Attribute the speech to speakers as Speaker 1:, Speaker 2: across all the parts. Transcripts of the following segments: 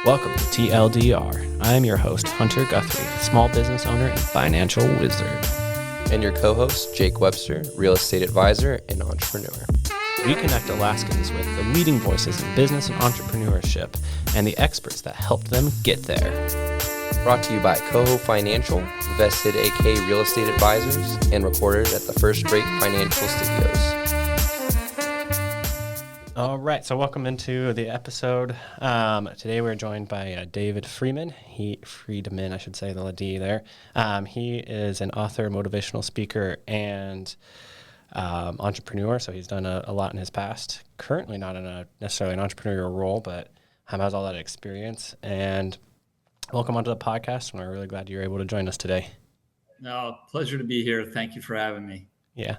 Speaker 1: Welcome to TLDR. I am your host, Hunter Guthrie, small business owner and financial wizard.
Speaker 2: And your co-host, Jake Webster, real estate advisor and entrepreneur.
Speaker 1: We connect Alaskans with the leading voices in business and entrepreneurship and the experts that helped them get there.
Speaker 2: Brought to you by Coho Financial, Vested AK Real Estate Advisors, and recorded at the First Rate Financial Studios.
Speaker 1: All right, so welcome into the episode. Today we're joined by David Freedman. Freedman, I should say, the D there. He is an author, motivational speaker, and entrepreneur. So he's done a lot in his past. Currently not in a necessarily an entrepreneurial role, but has all that experience. And welcome onto the podcast. And we're really glad you're able to join us today.
Speaker 3: No, pleasure to be here. Thank you for having me.
Speaker 1: Yeah.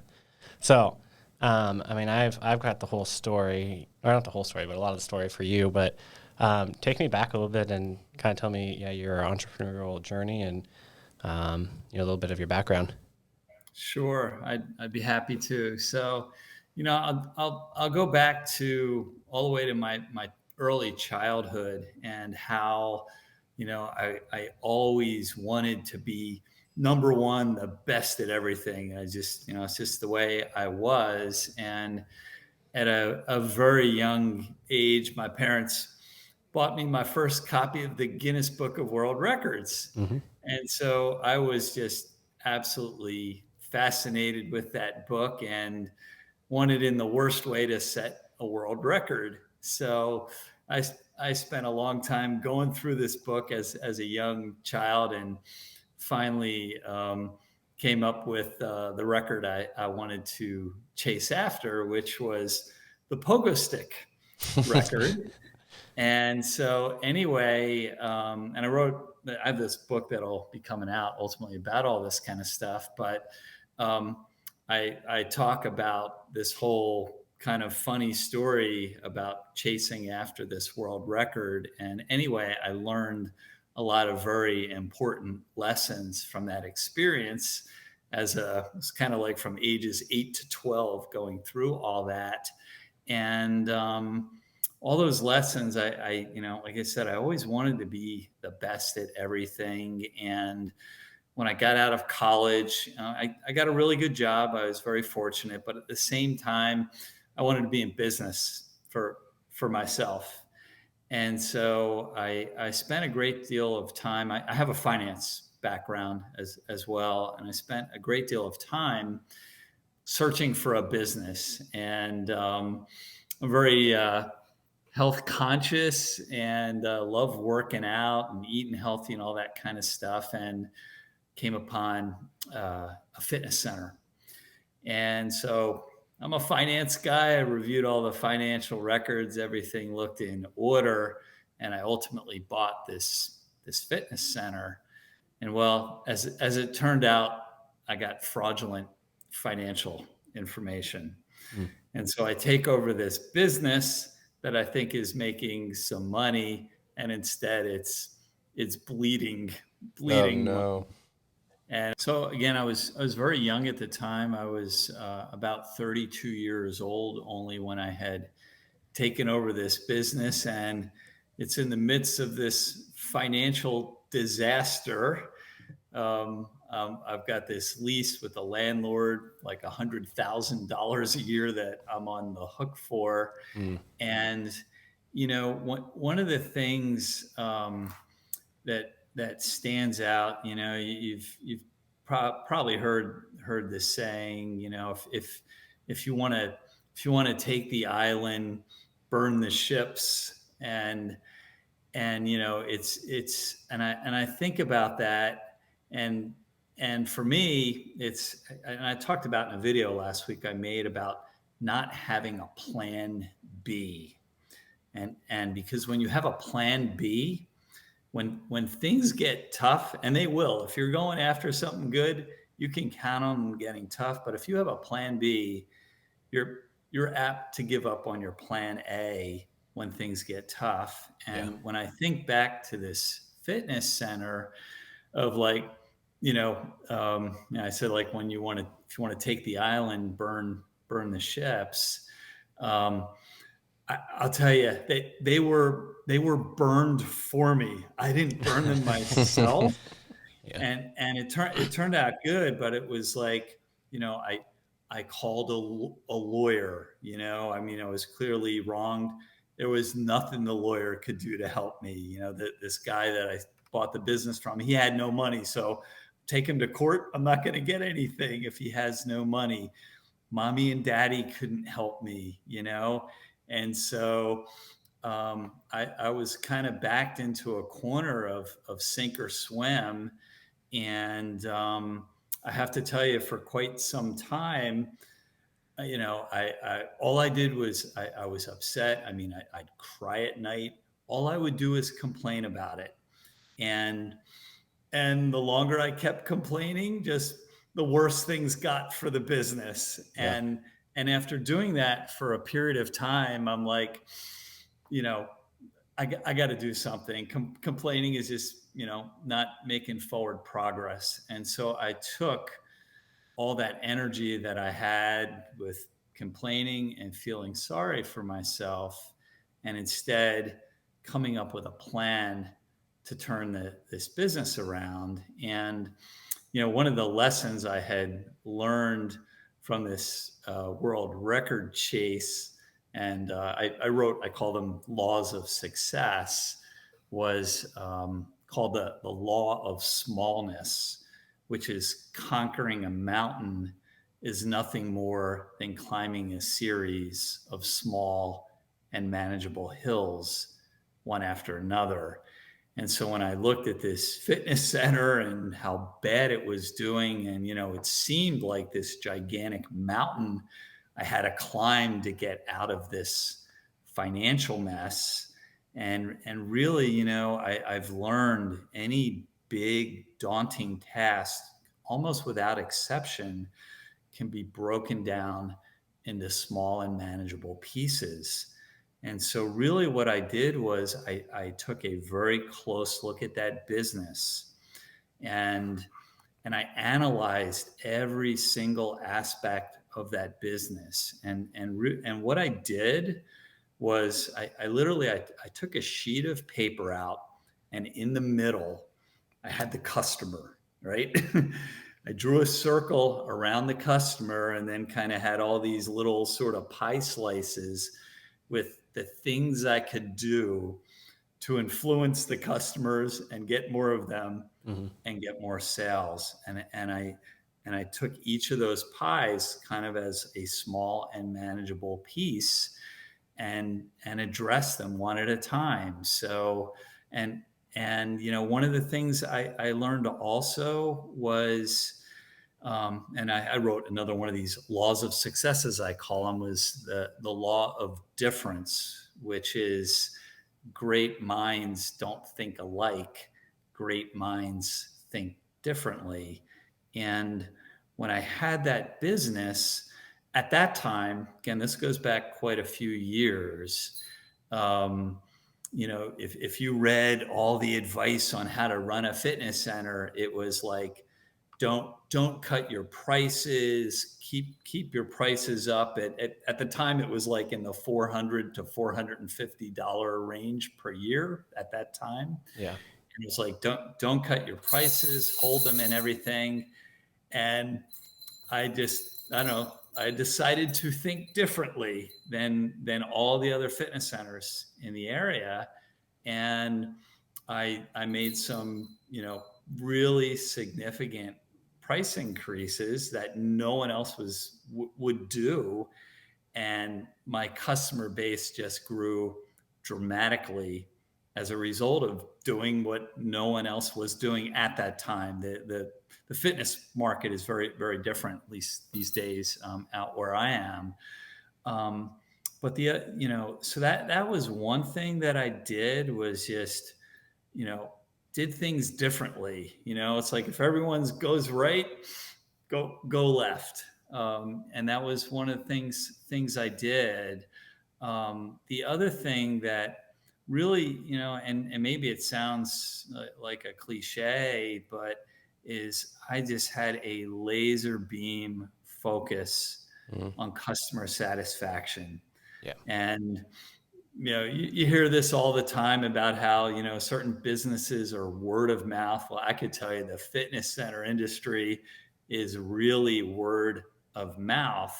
Speaker 1: So, I've got the whole story, or not the whole story, but a lot of the story for you. But take me back a little bit and kind of tell me, your entrepreneurial journey and a little bit of your background.
Speaker 3: Sure, I'd be happy to. So, I'll go back to all the way to my early childhood and how, I always wanted to be number one, the best at everything. I just, it's just the way I was. And at a very young age, my parents bought me my first copy of the Guinness Book of World Records. Mm-hmm. And so I was just absolutely fascinated with that book and wanted in the worst way to set a world record. So I spent a long time going through this book as a young child and finally came up with the record I wanted to chase after, which was the pogo stick record. And so anyway, and I have this book that'll be coming out ultimately about all this kind of stuff. But I talk about this whole kind of funny story about chasing after this world record. And anyway, I learned a lot of very important lessons from that experience it's kind of like from ages 8 to 12 going through all that. And all those lessons, I like I said, I always wanted to be the best at everything. And when I got out of college, I got a really good job. I was very fortunate, but at the same time, I wanted to be in business for myself. And so I spent a great deal of time. I have a finance background as well. And I spent a great deal of time searching for a business. And I'm very health conscious and love working out and eating healthy and all that kind of stuff. And came upon a fitness center. And so I'm a finance guy. I reviewed all the financial records. Everything looked in order. And I ultimately bought this fitness center. And well, as it turned out, I got fraudulent financial information. Mm. And so I take over this business that I think is making some money. And instead it's bleeding.
Speaker 2: Oh, no.
Speaker 3: And so again, I was very young at the time. I was about 32 years old only when I had taken over this business, and it's in the midst of this financial disaster. I've got this lease with the landlord, like $100,000 a year that I'm on the hook for. Mm. And, one of the things that stands out, you've probably heard this saying, if you want to take the island, burn the ships. And it's and I think about that. And for me, and I talked about in a video last week I made about not having a plan B. And because when you have a plan B, when things get tough, and they will, if you're going after something good, you can count on them getting tough. But if you have a plan B, you're apt to give up on your plan A when things get tough. And when I think back to this fitness center of I said, like, if you want to take the island, burn the ships. I'll tell you, they were burned for me. I didn't burn them myself,
Speaker 1: Yeah.
Speaker 3: and it turned out good. But it was like, I called a lawyer. I mean, I was clearly wronged. There was nothing the lawyer could do to help me. That this guy that I bought the business from, he had no money, so take him to court. I'm not going to get anything if he has no money. Mommy and daddy couldn't help me, and so I was kind of backed into a corner of sink or swim. And I have to tell you, for quite some time, I all I did was I was upset. I mean, I'd cry at night. All I would do is complain about it. And the longer I kept complaining, just the worse things got for the business.
Speaker 1: Yeah.
Speaker 3: And after doing that for a period of time, I'm like, you know, I got to do something. Complaining is just, not making forward progress. And so I took all that energy that I had with complaining and feeling sorry for myself, and instead coming up with a plan to turn this business around. And, one of the lessons I had learned from this world record chase, and I call them laws of success, was called the law of smallness, which is conquering a mountain is nothing more than climbing a series of small and manageable hills, one after another. And so when I looked at this fitness center and how bad it was doing, and it seemed like this gigantic mountain I had to climb to get out of this financial mess. And really, I've learned any big daunting task, almost without exception, can be broken down into small and manageable pieces. And so really what I did was I took a very close look at that business, and I analyzed every single aspect of that business. And what I did was I literally I took a sheet of paper out, and in the middle I had the customer, right? I drew a circle around the customer, and then kind of had all these little sort of pie slices with the things I could do to influence the customers and get more of them
Speaker 1: Hmm.
Speaker 3: and get more sales. And I took each of those pies kind of as a small and manageable piece, and address them one at a time. So, and one of the things I learned also was, and I wrote another one of these laws of success, as I call them, was the law of difference, which is great minds don't think alike, great minds think differently. And when I had that business at that time, again, this goes back quite a few years. Um, if you read all the advice on how to run a fitness center, it was like, don't cut your prices, keep your prices up. At the time, it was like in the $400 to $450 range per year at that time.
Speaker 1: Yeah.
Speaker 3: And it was like, don't cut your prices, hold them and everything. And I don't know, I decided to think differently than all the other fitness centers in the area. And I made some, really significant price increases that no one else would do. And my customer base just grew dramatically as a result of doing what no one else was doing at that time. The fitness market is very, very different, at least these days, out where I am. Um, but so that was one thing that I did, was just, you know, did things differently. It's like, if everyone's goes right, go left. And that was one of the things I did. The other thing that really, and maybe it sounds like a cliche, but is I just had a laser beam focus
Speaker 2: Mm,
Speaker 3: on customer satisfaction.
Speaker 1: Yeah.
Speaker 3: And, you hear this all the time about how, certain businesses are word of mouth. Well, I could tell you the fitness center industry is really word of mouth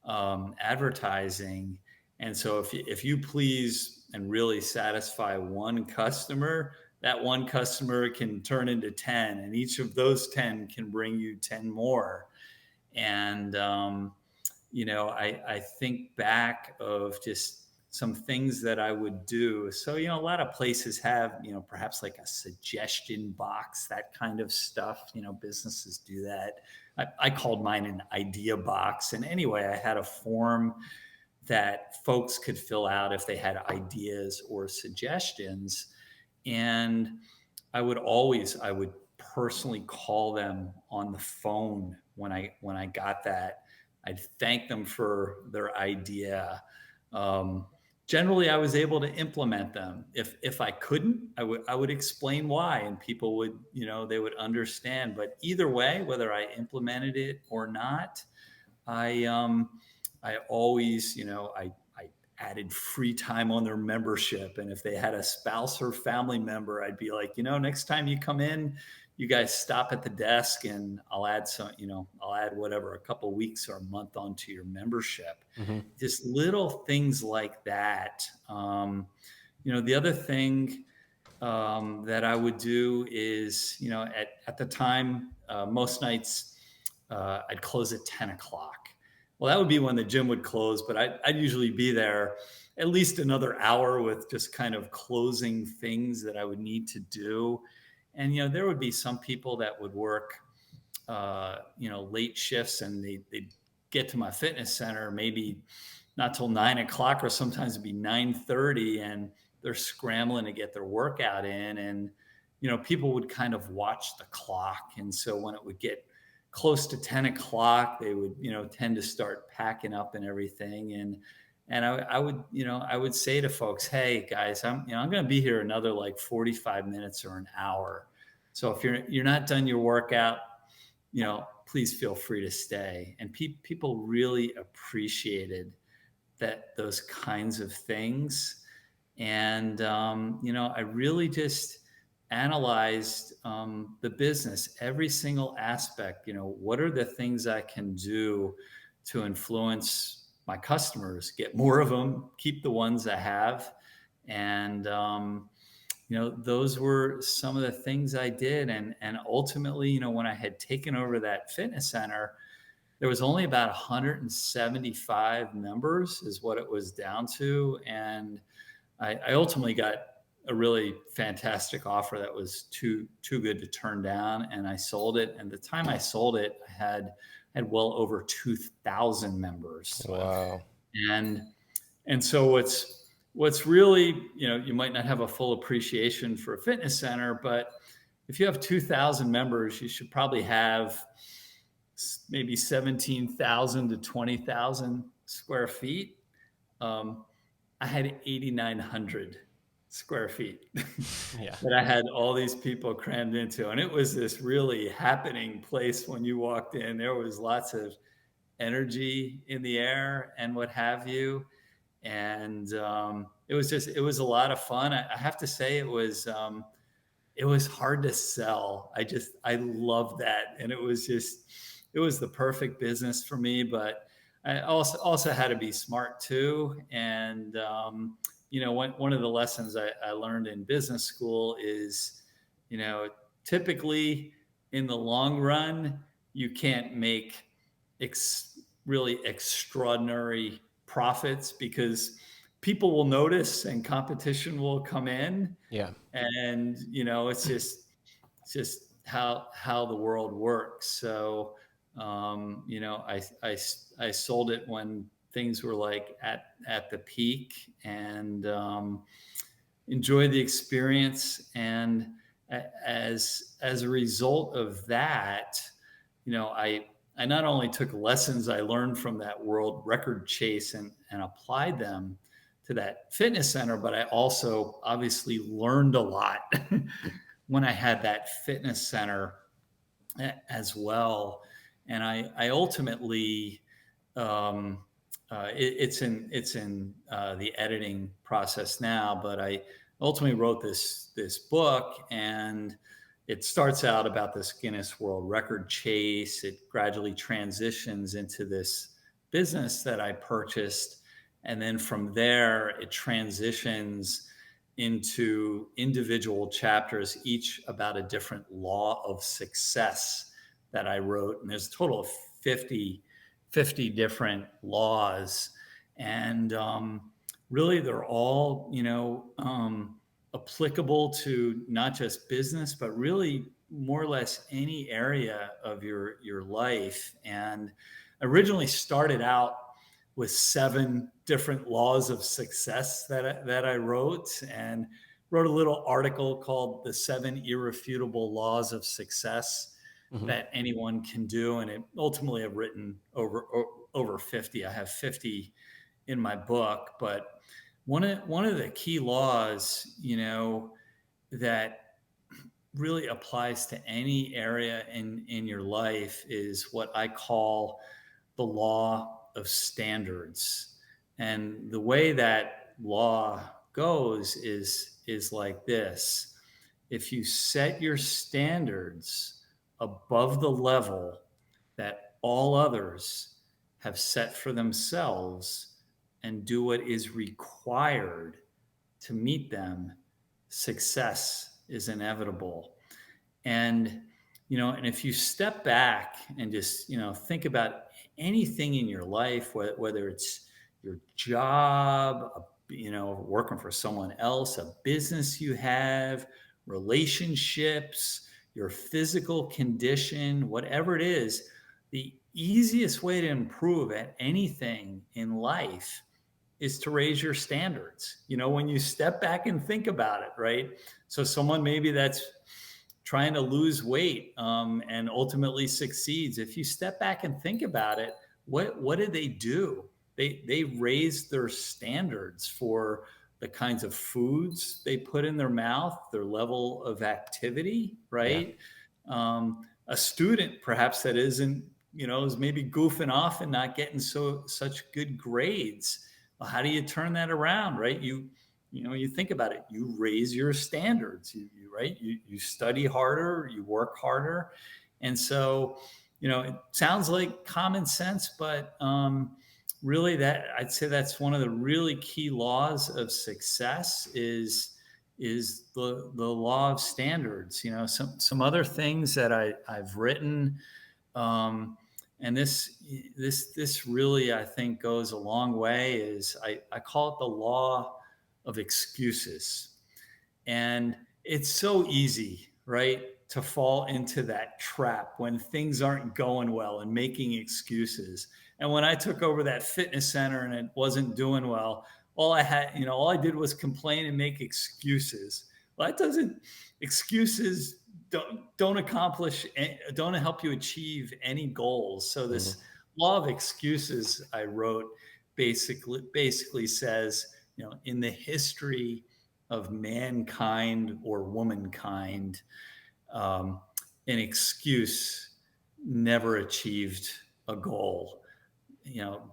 Speaker 3: advertising. And so if you please and really satisfy one customer, that one customer can turn into 10, and each of those 10 can bring you 10 more. And, I think back of just some things that I would do. So, a lot of places have, perhaps like a suggestion box, that kind of stuff. Businesses do that. I called mine an idea box. And anyway, I had a form that folks could fill out if they had ideas or suggestions. And I would personally call them on the phone when I got that. I'd thank them for their idea. Generally, I was able to implement them. If I couldn't, I would explain why, and people would, they would understand. But either way, whether I implemented it or not, I always, I added free time on their membership. And if they had a spouse or family member, I'd be like, next time you come in, you guys stop at the desk and I'll add whatever, a couple of weeks or a month onto your membership.
Speaker 1: Mm-hmm.
Speaker 3: Just little things like that. The other thing that I would do is, at the time, most nights I'd close at 10 o'clock. Well, that would be when the gym would close, but I'd usually be there at least another hour with just kind of closing things that I would need to do. And, there would be some people that would work, late shifts, and they'd get to my fitness center maybe not till 9 o'clock, or sometimes it'd be 9:30, and they're scrambling to get their workout in. And, people would kind of watch the clock. And so when it would get close to 10 o'clock, they would, tend to start packing up and everything. And I would say to folks, hey guys, I'm going to be here another like 45 minutes or an hour. So if you're not done your workout, please feel free to stay. And people really appreciated those kinds of things. And, I really just analyzed the business, every single aspect. What are the things I can do to influence my customers, get more of them, keep the ones I have. And, those were some of the things I did. And ultimately, when I had taken over that fitness center, there was only about 175 members is what it was down to. And I ultimately got a really fantastic offer that was too good to turn down, and I sold it. And the time I sold it, I had well over 2,000 members.
Speaker 2: Wow.
Speaker 3: And so what's really, you might not have a full appreciation for a fitness center, but if you have 2,000 members, you should probably have maybe 17,000 to 20,000 square feet. I had 8,900 square feet
Speaker 1: Yeah.
Speaker 3: that I had all these people crammed into. And it was this really happening place when you walked in. There was lots of energy in the air and what have you. And it was a lot of fun. I have to say it was hard to sell. I loved that. And it was the perfect business for me, but I also had to be smart too. And, one of the lessons I learned in business school is, typically in the long run, you can't make really extraordinary profits because people will notice and competition will come in.
Speaker 1: Yeah.
Speaker 3: And, it's just how the world works. So, I sold it when things were like at the peak, and enjoyed the experience. And as a result of that, I not only took lessons I learned from that world record chase and applied them to that fitness center, but I also obviously learned a lot when I had that fitness center as well. And I ultimately it's in the editing process now. But I ultimately wrote this book, and it starts out about this Guinness World Record chase. It gradually transitions into this business that I purchased, and then from there it transitions into individual chapters, each about a different law of success that I wrote. And there's a total of 50 different laws. And really, they're all, applicable to not just business, but really more or less any area of your life. And originally started out with 7 different laws of success that I wrote, and wrote a little article called The 7 Irrefutable Laws of Success
Speaker 1: Hmm.
Speaker 3: that anyone can do. And it ultimately I've written over 50. I have 50 in my book. But one of the key laws, that really applies to any area in your life is what I call the law of standards. And the way that law goes is like this: if you set your standards above the level that all others have set for themselves and do what is required to meet them, success is inevitable. And and if you step back and just think about anything in your life, whether it's your job, working for someone else, a business you have, relationships, your physical condition, whatever it is, the easiest way to improve at anything in life is to raise your standards. When you step back and think about it, right? So someone maybe that's trying to lose weight, and ultimately succeeds. If you step back and think about it, what did they do? They raised their standards for the kinds of foods they put in their mouth, their level of activity,
Speaker 1: Yeah.
Speaker 3: right? A student perhaps that isn't, is maybe goofing off and not getting such good grades. Well, how do you turn that around, right? You think about it, you raise your standards, right? You study harder, you work harder. And so, it sounds like common sense, but really, that I'd say that's one of the really key laws of success is the law of standards. Some other things that I've written, and this really, I think, goes a long way, is I call it the law of excuses. And it's so easy, right, to fall into that trap when things aren't going well and making excuses. And when I took over that fitness center and it wasn't doing well, all I did was complain and make excuses. Well, that doesn't, excuses don't accomplish, don't help you achieve any goals. So
Speaker 1: Hmm.
Speaker 3: this law of excuses I wrote basically says, in the history of mankind or womankind, um, an excuse never achieved a goal.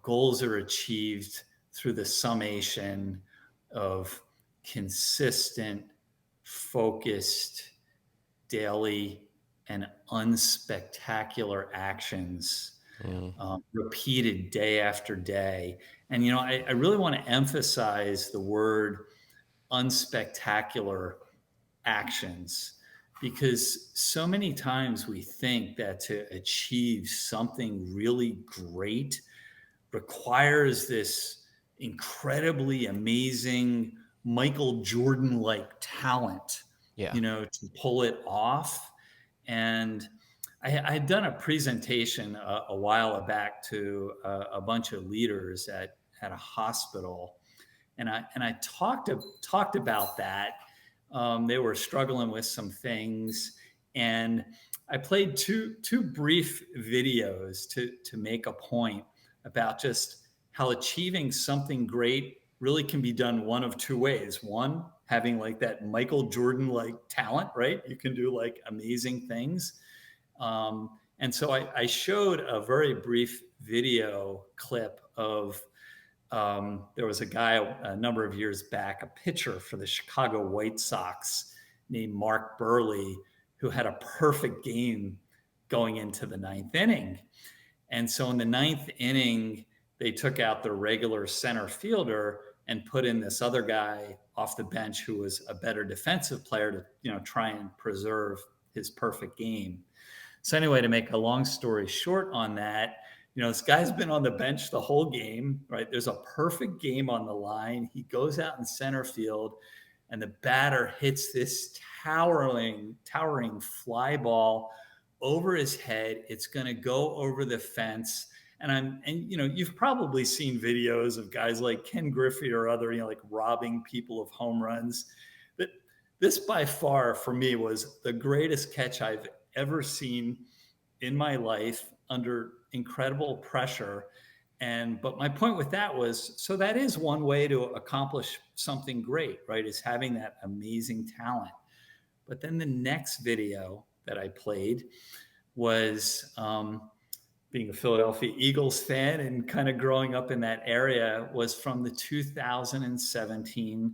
Speaker 3: Goals are achieved through the summation of consistent, focused, daily, and unspectacular actions,
Speaker 1: Mm.
Speaker 3: repeated day after day. And I really want to emphasize the word unspectacular actions, because so many times we think that to achieve something really great requires this incredibly amazing Michael Jordan like talent,
Speaker 1: Yeah.
Speaker 3: to pull it off. And I had done a presentation a while back to a bunch of leaders at a hospital, and I talked about that. They were struggling with some things, and I played two brief videos to make a point about just how achieving something great really can be done one of two ways. One, having like that Michael Jordan like talent, right? You can do like amazing things. And so I showed a very brief video clip of there was a guy a number of years back, a pitcher for the Chicago White Sox named Mark Burley, who had a perfect game going into the ninth inning. And so in the ninth inning, they took out the regular center fielder and put in this other guy off the bench who was a better defensive player to, try and preserve his perfect game. So anyway, to make a long story short on that, this guy's been on the bench the whole game, right? There's a perfect game on the line. He goes out in center field and the batter hits this towering fly ball over his head. It's going to go over the fence. And you've probably seen videos of guys like Ken Griffey or other, like robbing people of home runs. But this by far for me was the greatest catch I've ever seen in my life under incredible pressure. But my point with that was, so that is one way to accomplish something great, right? Is having that amazing talent. But then the next video that I played was, being a Philadelphia Eagles fan and kind of growing up in that area, was from the 2017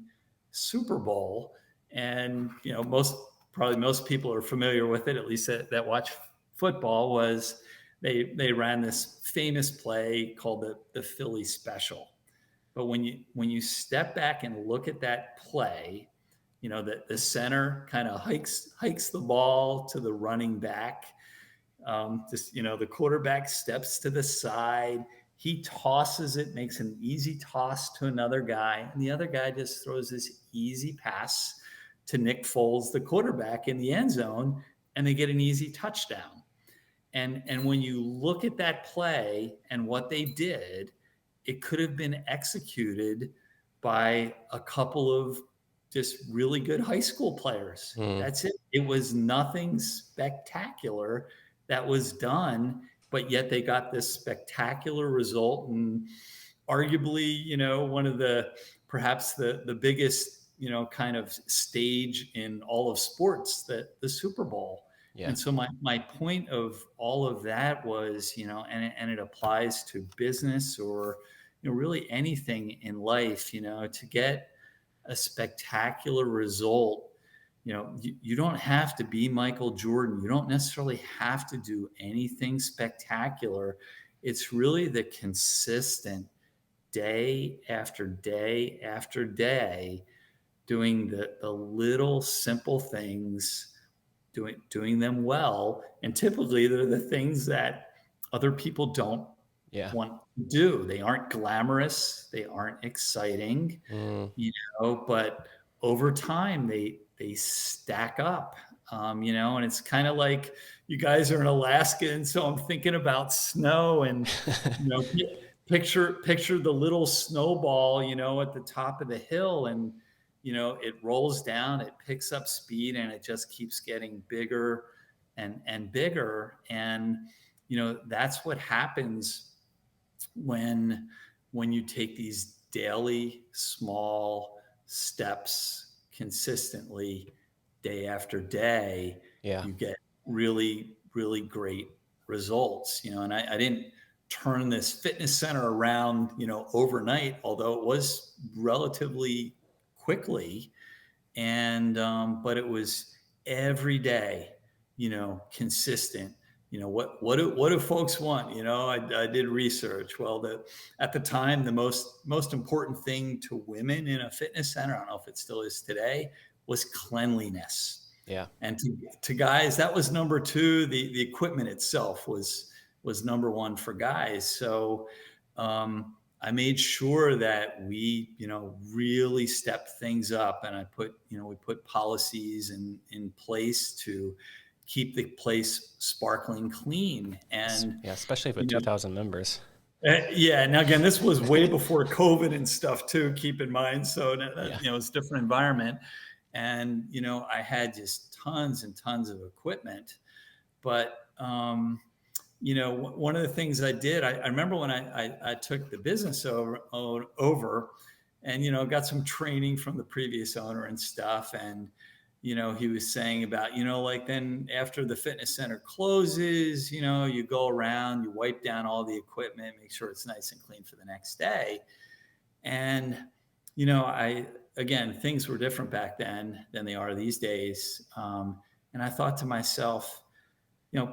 Speaker 3: Super Bowl. And, probably most people are familiar with it, at least that watch football, was they ran this famous play called the Philly Special. But when you step back and look at that play, that the center kind of hikes the ball to the running back. The quarterback steps to the side. He tosses it, makes an easy toss to another guy. And the other guy just throws this easy pass to Nick Foles, the quarterback, in the end zone, and they get an easy touchdown. And when you look at that play and what they did, it could have been executed by a couple of just really good high school players. That's it. It was nothing spectacular that was done, but yet they got this spectacular result. And arguably, one of perhaps the biggest, kind of stage in all of sports, the Super Bowl. Yeah. And so my point of all of that was, and it applies to business or, really anything in life, to get a spectacular result. You don't have to be Michael Jordan. You don't necessarily have to do anything spectacular. It's really the consistent day after day after day, doing the little simple things, doing them well. And typically they're the things that other people don't want to do. They aren't glamorous. They aren't exciting, but over time they stack up, and it's kind of like you guys are in Alaska. And so I'm thinking about snow and, picture the little snowball, at the top of the hill, and, it rolls down, it picks up speed, and it just keeps getting bigger and bigger. And, that's what happens when you take these daily small steps consistently day after day. You get really, really great results, and I didn't turn this fitness center around, overnight, although it was relatively quickly. And, but it was every day, consistent. What do folks want? I did research. Well, at the time, the most important thing to women in a fitness center, I don't know if it still is today, was cleanliness. Yeah. And to guys, that was number two. The equipment itself was number one for guys. So I made sure that we, really stepped things up, and we put policies in place to keep the place sparkling clean. And
Speaker 1: especially with 2,000 members.
Speaker 3: Now again, this was way before COVID and stuff too, keep in mind. So, it's a different environment. And, I had just tons and tons of equipment. But, one of the things I did, I remember when I took the business over and, got some training from the previous owner and stuff. And, he was saying about, like then after the fitness center closes, you go around, you wipe down all the equipment, make sure it's nice and clean for the next day. And, again, things were different back then than they are these days. And I thought to myself,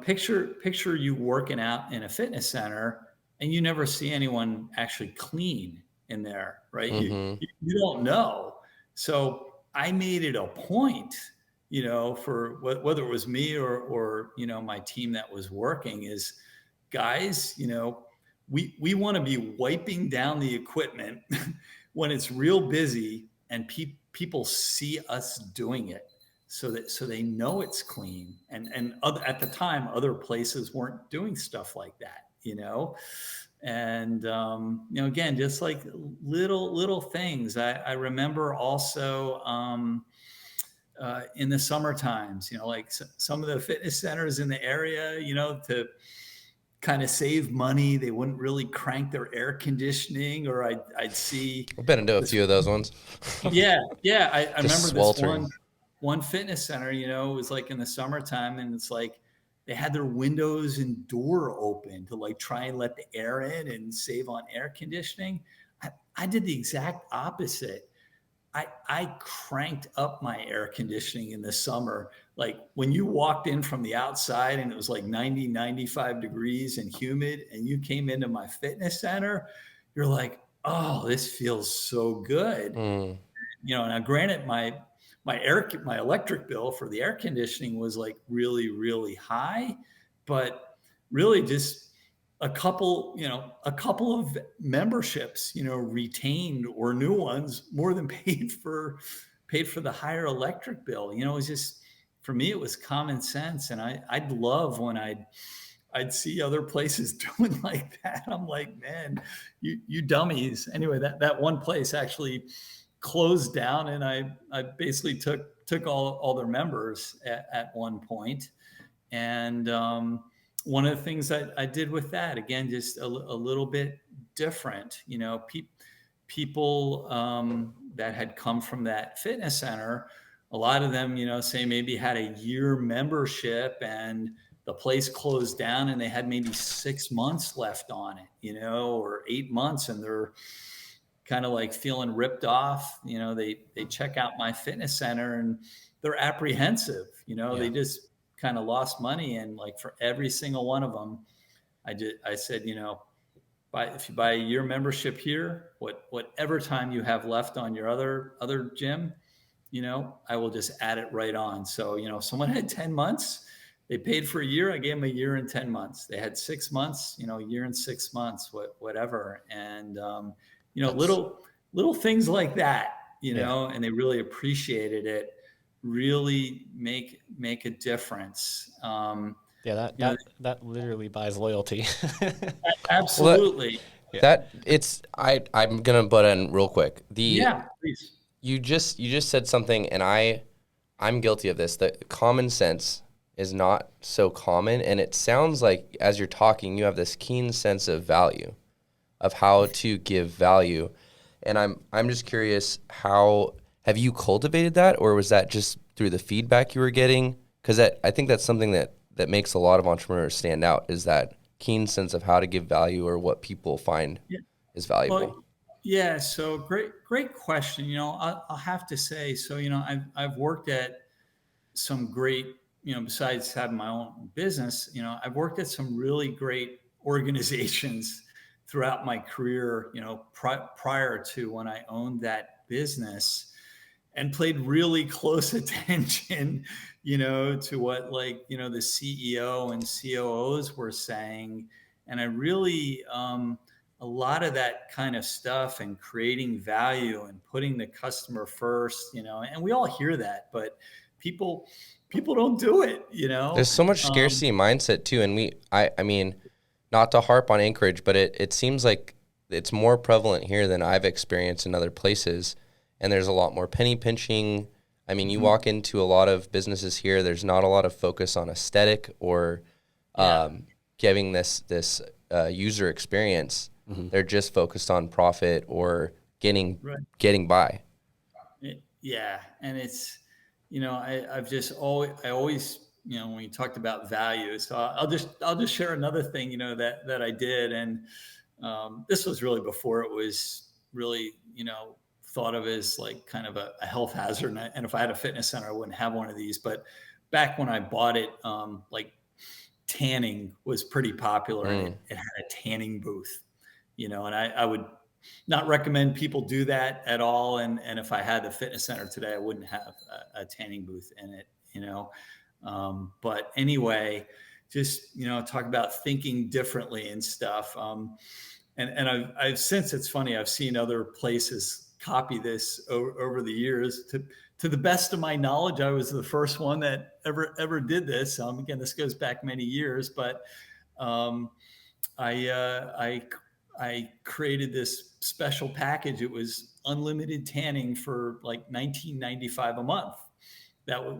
Speaker 3: picture you working out in a fitness center and you never see anyone actually clean in there, right? You,
Speaker 2: Mm-hmm.
Speaker 3: you don't know. So I made it a point, for whether it was me or my team that was working is, guys, we want to be wiping down the equipment when it's real busy and people see us doing it, so they know it's clean. And at the time, other places weren't doing stuff like that, and again, just like little things. I remember also, in the summer times, like some of the fitness centers in the area, to kind of save money, they wouldn't really crank their air conditioning, or I'd see
Speaker 2: I've been into a
Speaker 3: this.
Speaker 2: few of those ones.
Speaker 3: Yeah, yeah. I
Speaker 2: Just
Speaker 3: remember this
Speaker 2: sweltering.
Speaker 3: one fitness center, it was like in the summertime, and it's like they had their windows and door open to like try and let the air in and save on air conditioning. I did the exact opposite. I cranked up my air conditioning in the summer. Like when you walked in from the outside and it was like 90, 95 degrees and humid, and you came into my fitness center, you're like, oh, this feels so good.
Speaker 2: Mm.
Speaker 3: Now granted, my electric bill for the air conditioning was like really, really high, but really just a couple of memberships, retained, or new ones, more than paid for the higher electric bill. It was just, for me, it was common sense. And I'd love when I'd see other places doing like that. I'm like, man, you dummies. Anyway, that one place actually closed down, and I basically took all their members at one point. And one of the things that I did with that, again, just a little bit different, people that had come from that fitness center, a lot of them, say maybe had a year membership and the place closed down and they had maybe 6 months left on it, or 8 months, and they're kind of like feeling ripped off. They check out my fitness center and they're apprehensive.
Speaker 2: Yeah.
Speaker 3: They just kind of lost money. And like for every single one of them, I said, if you buy a year membership here, whatever time you have left on your other gym, I will just add it right on. So, someone had 10 months, they paid for a year. I gave them a year and 10 months. They had 6 months, a year and 6 months, whatever. And, little things like that, and they really appreciated it, really make a difference.
Speaker 1: That literally buys loyalty.
Speaker 3: Absolutely.
Speaker 2: Well, I'm gonna butt in real quick.
Speaker 3: Yeah, please.
Speaker 2: You just said something, and I'm guilty of this. That common sense is not so common, and it sounds like as you're talking, you have this keen sense of value, of how to give value. And I'm just curious, how have you cultivated that, or was that just through the feedback you were getting? Because I think that's something that makes a lot of entrepreneurs stand out, is that keen sense of how to give value or what people find is valuable.
Speaker 3: Well, yeah. So great question. I'll have to say, so, I've worked at some great, besides having my own business, I've worked at some really great organizations throughout my career, prior to when I owned that business, and played really close attention, to what the CEO and COOs were saying. And I really, a lot of that kind of stuff, and creating value and putting the customer first, and we all hear that, but people don't do it,
Speaker 2: There's so much scarcity mindset too. And I mean, not to harp on Anchorage, but it seems like it's more prevalent here than I've experienced in other places. And there's a lot more penny pinching. I mean, you walk into a lot of businesses here, there's not a lot of focus on aesthetic or giving this user experience. Mm-hmm. They're just focused on profit or getting by.
Speaker 3: Yeah. And it's, I always, when you talked about value, so I'll just share another thing, that I did. And this was really before it was really, thought of as like kind of a health hazard. And if I had a fitness center, I wouldn't have one of these. But back when I bought it, like tanning was pretty popular, and it had a tanning booth, and I would not recommend people do that at all. And if I had the fitness center today, I wouldn't have a tanning booth in it, but anyway, just, talk about thinking differently and stuff. And I've since, it's funny, I've seen other places copy this over the years. To the best of my knowledge, I was the first one that ever did this. Again, this goes back many years, but I created this special package. It was unlimited tanning for like $19.95 a month,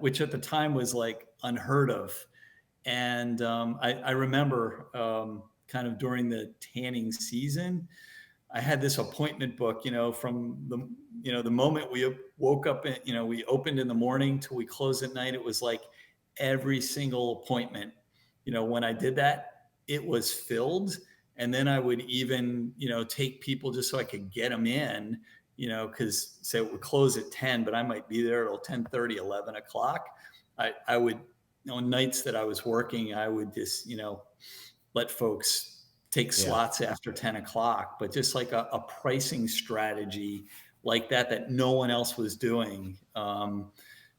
Speaker 3: which at the time was like unheard of. And I remember kind of during the tanning season, I had this appointment book, from the moment we woke up, we opened in the morning till we closed at night. It was like every single appointment, when I did that, it was filled. And then I would even, take people just so I could get them in, because say it would close at 10, but I might be there till 10:30, 11 o'clock. I would, on nights that I was working, I would just, let folks take slots after 10 o'clock, but just like a pricing strategy like that no one else was doing,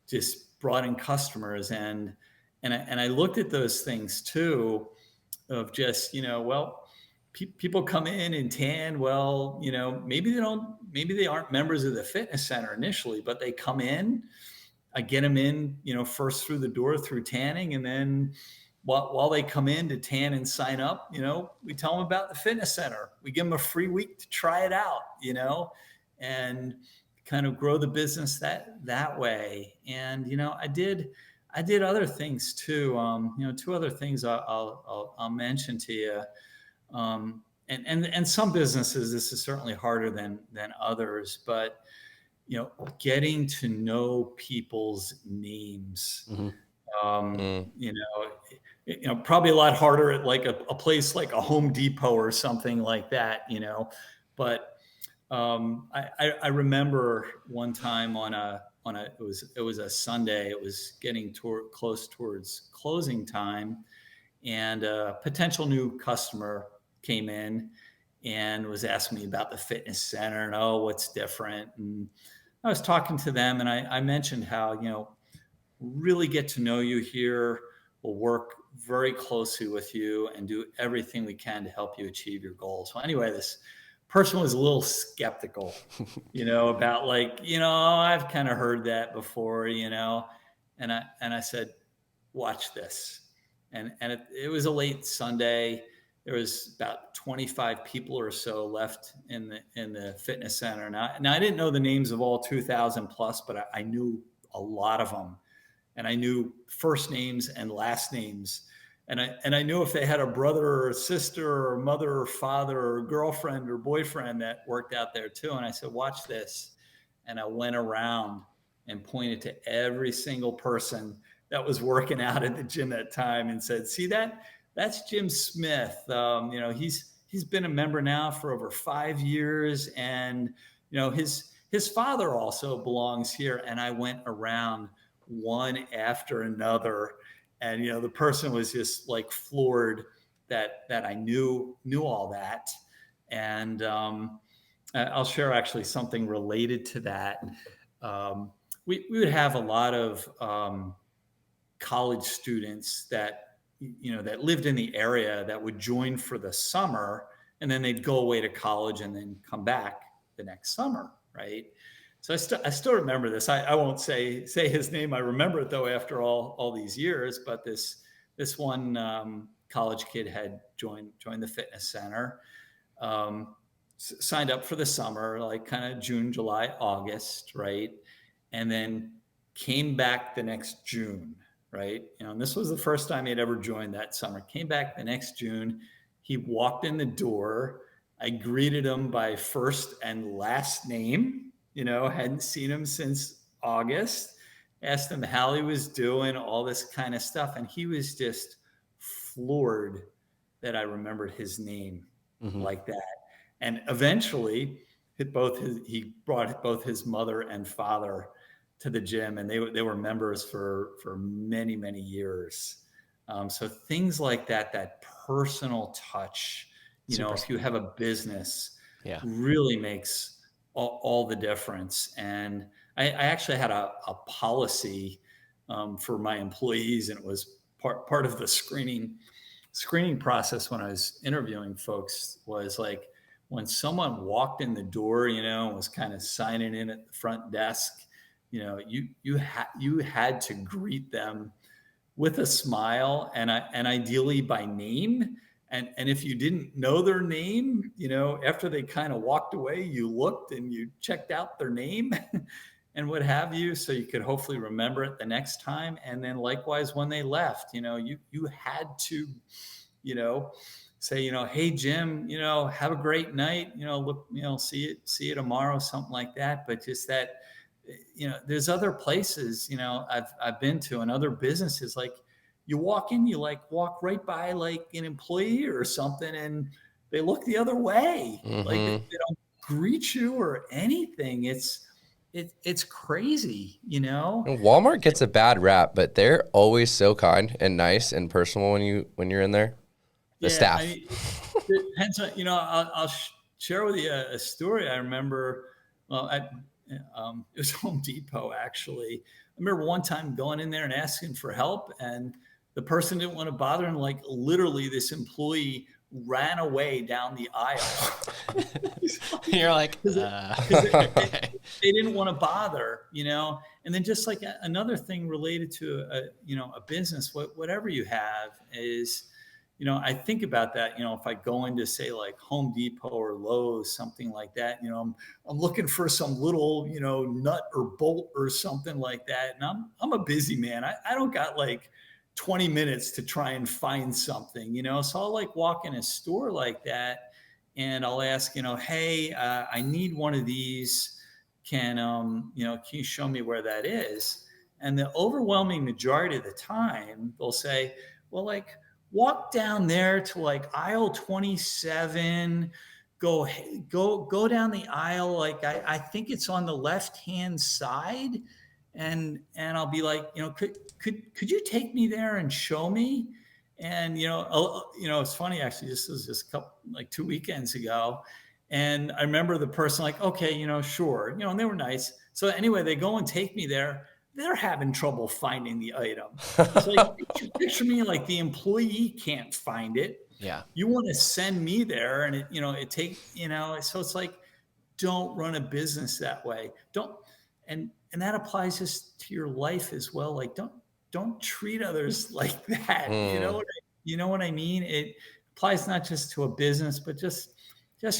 Speaker 3: just brought in customers. And I looked at those things too, of just, people come in and tan. Well, maybe they aren't members of the fitness center initially, but they come in, I get them in, first through the door through tanning. And then while they come in to tan and sign up, we tell them about the fitness center. We give them a free week to try it out, and kind of grow the business that way. And, I did other things too. Two other things I'll mention to you. And some businesses, this is certainly harder than others, but getting to know people's names, probably a lot harder at like a place like a Home Depot or something like that, but I remember one time it was a Sunday, it was getting close towards closing time, and a potential new customer came in and was asking me about the fitness center and, what's different. And I was talking to them, and I mentioned how, really get to know you here. We'll work very closely with you and do everything we can to help you achieve your goals. Well, anyway, this person was a little skeptical, about like, I've kind of heard that before, and I said, watch this. And it was a late Sunday. There was about 25 people or so left in the fitness center. Now I didn't know the names of all 2,000 plus, but I knew a lot of them, and I knew first names and last names. And I knew if they had a brother or a sister or mother or father or girlfriend or boyfriend that worked out there too. And I said, watch this. And I went around and pointed to every single person that was working out at the gym that time and said, see that? That's Jim Smith. He's been a member now for over 5 years. And, his father also belongs here. And I went around one after another. And, the person was just like floored that I knew all that. And I'll share actually something related to that. We would have a lot of college students that lived in the area that would join for the summer, and then they'd go away to college and then come back the next summer, right? So I still remember this. I won't say his name. I remember it though after all these years. But this one college kid had joined the fitness center, signed up for the summer, like kind of June, July, August, right? And then came back the next June, right? And this was the first time he'd ever joined that summer. Came back the next June. He walked in the door. I greeted him by first and last name. Hadn't seen him since August. Asked him how he was doing, all this kind of stuff. And he was just floored that I remembered his name like that. And eventually he brought both his mother and father to the gym, and they were members for many, many years. So things like that personal touch,
Speaker 1: Super.
Speaker 3: if you have a business,
Speaker 1: Yeah.
Speaker 3: really makes all the difference. And I actually had a policy for my employees, and it was part of the screening process when I was interviewing folks, was like, when someone walked in the door, was kind of signing in at the front desk, you had to greet them with a smile, and ideally by name. And if you didn't know their name, after they kind of walked away, you looked and you checked out their name and what have you, so you could hopefully remember it the next time. And then likewise, when they left, you had to, say, hey, Jim, have a great night, look, see you tomorrow, something like that. But just that, there's other places, I've been to, and other businesses, like, you walk in, you like walk right by like an employee or something, and they look the other way. Like they don't greet you or anything. It's crazy,
Speaker 2: And Walmart gets a bad rap, but they're always so kind and nice and personal when you're in there. The staff.
Speaker 3: I mean, it depends on, I'll share with you a story. I remember, well, it was Home Depot, actually. I remember one time going in there and asking for help, and the person didn't want to bother, and like literally this employee ran away down the aisle.
Speaker 1: You're like,
Speaker 3: they didn't want to bother, And then just like another thing related to a business, whatever you have is, I think about that, if I go into, say, like Home Depot or Lowe's, something like that, I'm looking for some little, nut or bolt or something like that. And I'm a busy man. I don't got like 20 minutes to try and find something, so I'll like walk in a store like that, and I'll ask, hey, I need one of these. Can you show me where that is? And the overwhelming majority of the time, they'll say, well, like, walk down there to like aisle 27, go down the aisle. Like, I think it's on the left-hand side. And I'll be like, could you take me there and show me? And, it's funny, actually, this was just like 2 weekends ago. And I remember the person like, okay, sure, and they were nice. So anyway, they go and take me there. They're having trouble finding the item. It's like, picture me like the employee can't find it.
Speaker 1: yeah,
Speaker 3: You want to send me there, and it takes, so it's like, don't run a business that way. And that applies just to your life as well. Like, don't treat others like that. You know what I mean? It applies not just to a business, but just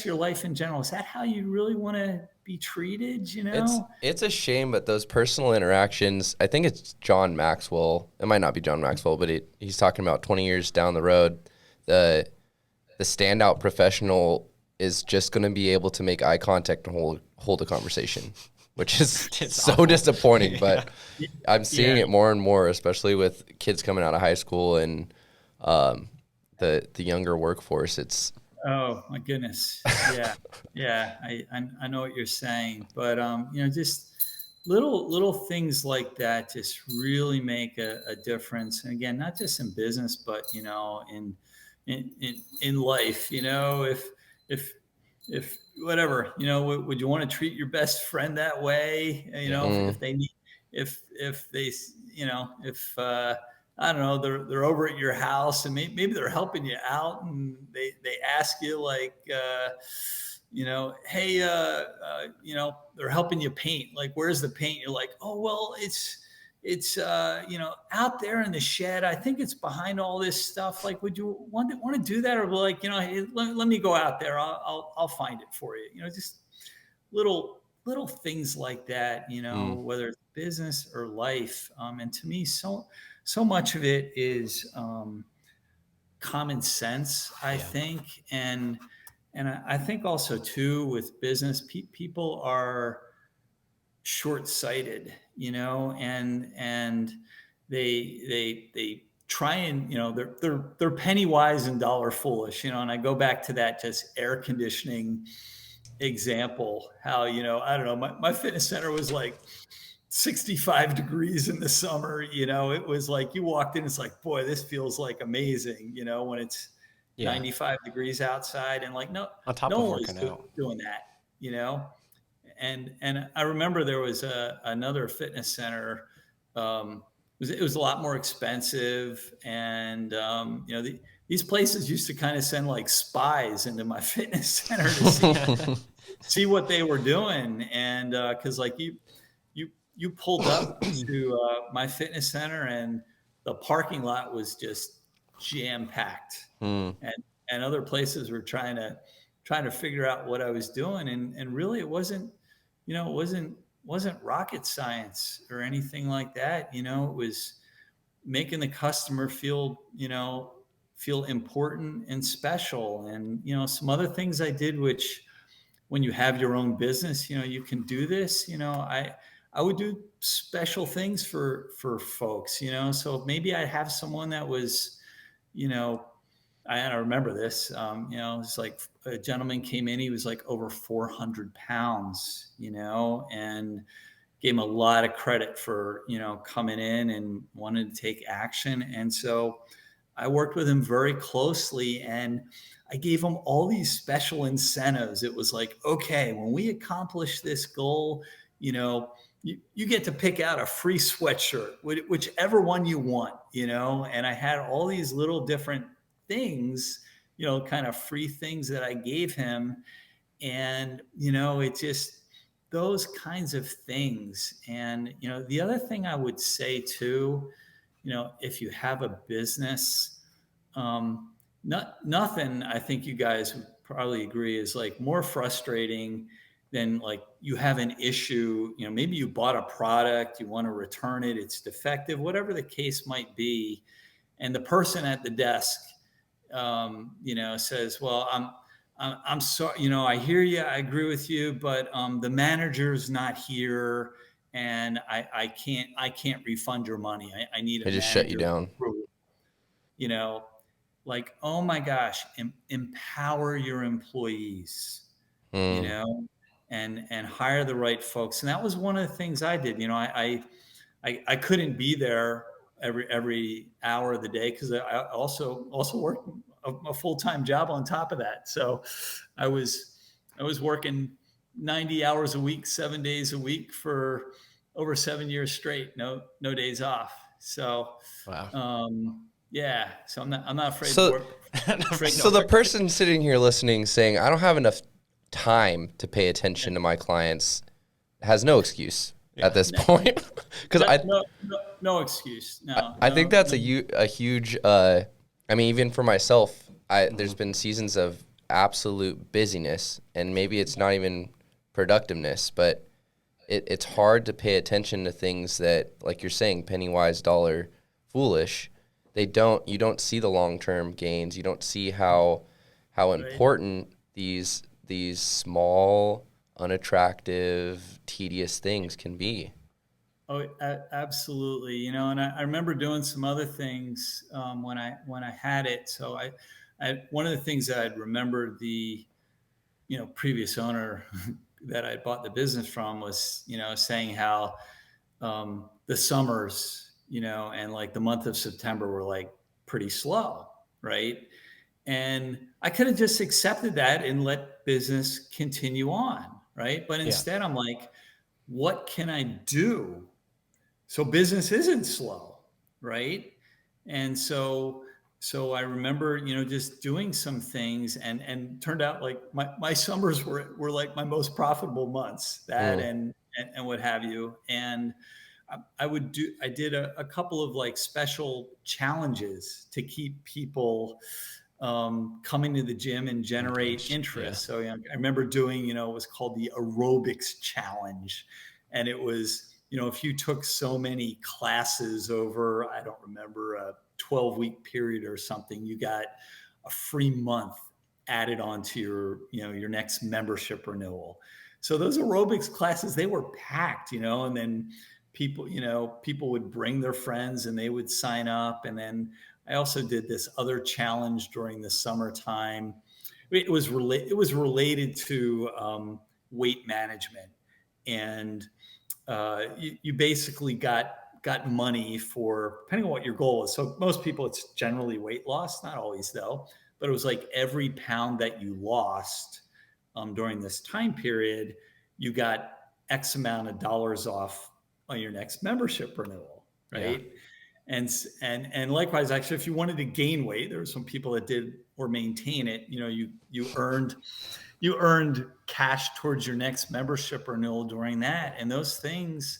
Speaker 3: your life in general. Is that how you really want to be treated?
Speaker 2: It's a shame, but those personal interactions, I think it's John Maxwell. It might not be John Maxwell, but he's talking about 20 years down the road, the standout professional is just going to be able to make eye contact and hold a conversation, which is so awful. Disappointing. But I'm seeing it more and more, especially with kids coming out of high school and the younger workforce. It's
Speaker 3: oh my goodness, yeah. I know what you're saying, but just little things like that just really make a difference. And again, not just in business, but in life. If whatever, would you want to treat your best friend that way? If they need, if they, if I don't know, they're over at your house and maybe they're helping you out, and they ask you like, hey, they're helping you paint. Like, where's the paint? You're like, oh, well, it's out there in the shed. I think it's behind all this stuff. Like, would you want to do that? Or like, hey, let me go out there. I'll find it for you. Just little things like that, whether it's business or life. And to me, so much of it is common sense, I think. And I think also too, with business, people are short-sighted, and they try and, they're penny wise and dollar foolish, and I go back to that just air conditioning example how, I don't know, my fitness center was like 65 degrees in the summer. It was like you walked in, it's like, boy, this feels like amazing, when it's
Speaker 1: Yeah.
Speaker 3: 95 degrees outside, and like
Speaker 1: On top
Speaker 3: no
Speaker 1: of
Speaker 3: one was
Speaker 1: working out.
Speaker 3: doing that, you know. And I remember there was another fitness center. It was a lot more expensive, and these places used to kind of send like spies into my fitness center to see what they were doing, and because like you pulled up to my fitness center, and the parking lot was just jam packed,
Speaker 2: Mm.
Speaker 3: and other places were trying to figure out what I was doing, and really it wasn't, it wasn't rocket science or anything like that. It was making the customer feel important and special, and some other things I did, which when you have your own business, you can do this. I would do special things for folks. So maybe I have someone that was, you know I remember this. It's like a gentleman came in. He was like over 400 pounds, and gave him a lot of credit for, coming in and wanted to take action. And so I worked with him very closely, and I gave him all these special incentives. It was like, okay, when we accomplish this goal, you get to pick out a free sweatshirt, whichever one you want, and I had all these little different things, kind of free things that I gave him. And, it just, those kinds of things. And, the other thing I would say too, if you have a business, nothing, I think you guys would probably agree, is like more frustrating than like you have an issue, maybe you bought a product, you want to return it, it's defective, whatever the case might be. And the person at the desk, says, well, I'm sorry, I hear you, I agree with you, but the manager's not here, and I can't refund your money. I need a
Speaker 2: They just shut you
Speaker 3: manager
Speaker 2: down.
Speaker 3: approval. You know, like, oh my gosh, empower your employees,
Speaker 2: Mm.
Speaker 3: and hire the right folks. And that was one of the things I did. I couldn't be there every hour of the day, because I also worked a full-time job on top of that. So I was working 90 hours a week, 7 days a week for over 7 years straight, no days off. So
Speaker 1: Wow.
Speaker 3: yeah, so I'm not afraid to
Speaker 2: So,
Speaker 3: work. Afraid to
Speaker 2: so the
Speaker 3: work.
Speaker 2: person sitting here listening saying, I don't have enough time to pay attention to my clients has no excuse at this point. Because
Speaker 3: No excuse.
Speaker 2: I think that's
Speaker 3: No.
Speaker 2: a huge, I mean, even for myself, there's been seasons of absolute busyness, and maybe it's not even productiveness, but it's hard to pay attention to things that, like you're saying, penny wise, dollar foolish. You don't see the long-term gains. You don't see how
Speaker 3: Right.
Speaker 2: important these small, unattractive, tedious things can be.
Speaker 3: Oh, absolutely. And I remember doing some other things when I had it. So one of the things that I'd remember the previous owner that I bought the business from was saying how the summers and like the month of September were like pretty slow, right? And I could have just accepted that and let business continue on, right? But
Speaker 1: Yeah.
Speaker 3: instead, I'm like, what can I do so business isn't slow, right? And so I remember, just doing some things, and turned out like my summers were like my most profitable months, that
Speaker 2: Mm.
Speaker 3: and what have you. And I did a couple of like special challenges to keep people coming to the gym and generate
Speaker 1: Engaged. Yeah.
Speaker 3: interest. So I remember doing, it was called the aerobics challenge. And it was, if you took so many classes over, I don't remember, a 12-week period or something, you got a free month added onto your next membership renewal. So those aerobics classes, they were packed, and then people would bring their friends and they would sign up. And then I also did this other challenge during the summertime. It it was related to weight management, and you basically got money for, depending on what your goal is. So most people, it's generally weight loss, not always though, but it was like every pound that you lost during this time period, you got X amount of dollars off on your next membership renewal,
Speaker 1: Yeah.
Speaker 3: right? And likewise, actually, if you wanted to gain weight, there were some people that did, or maintain it. You earned cash towards your next membership renewal during that, and those things,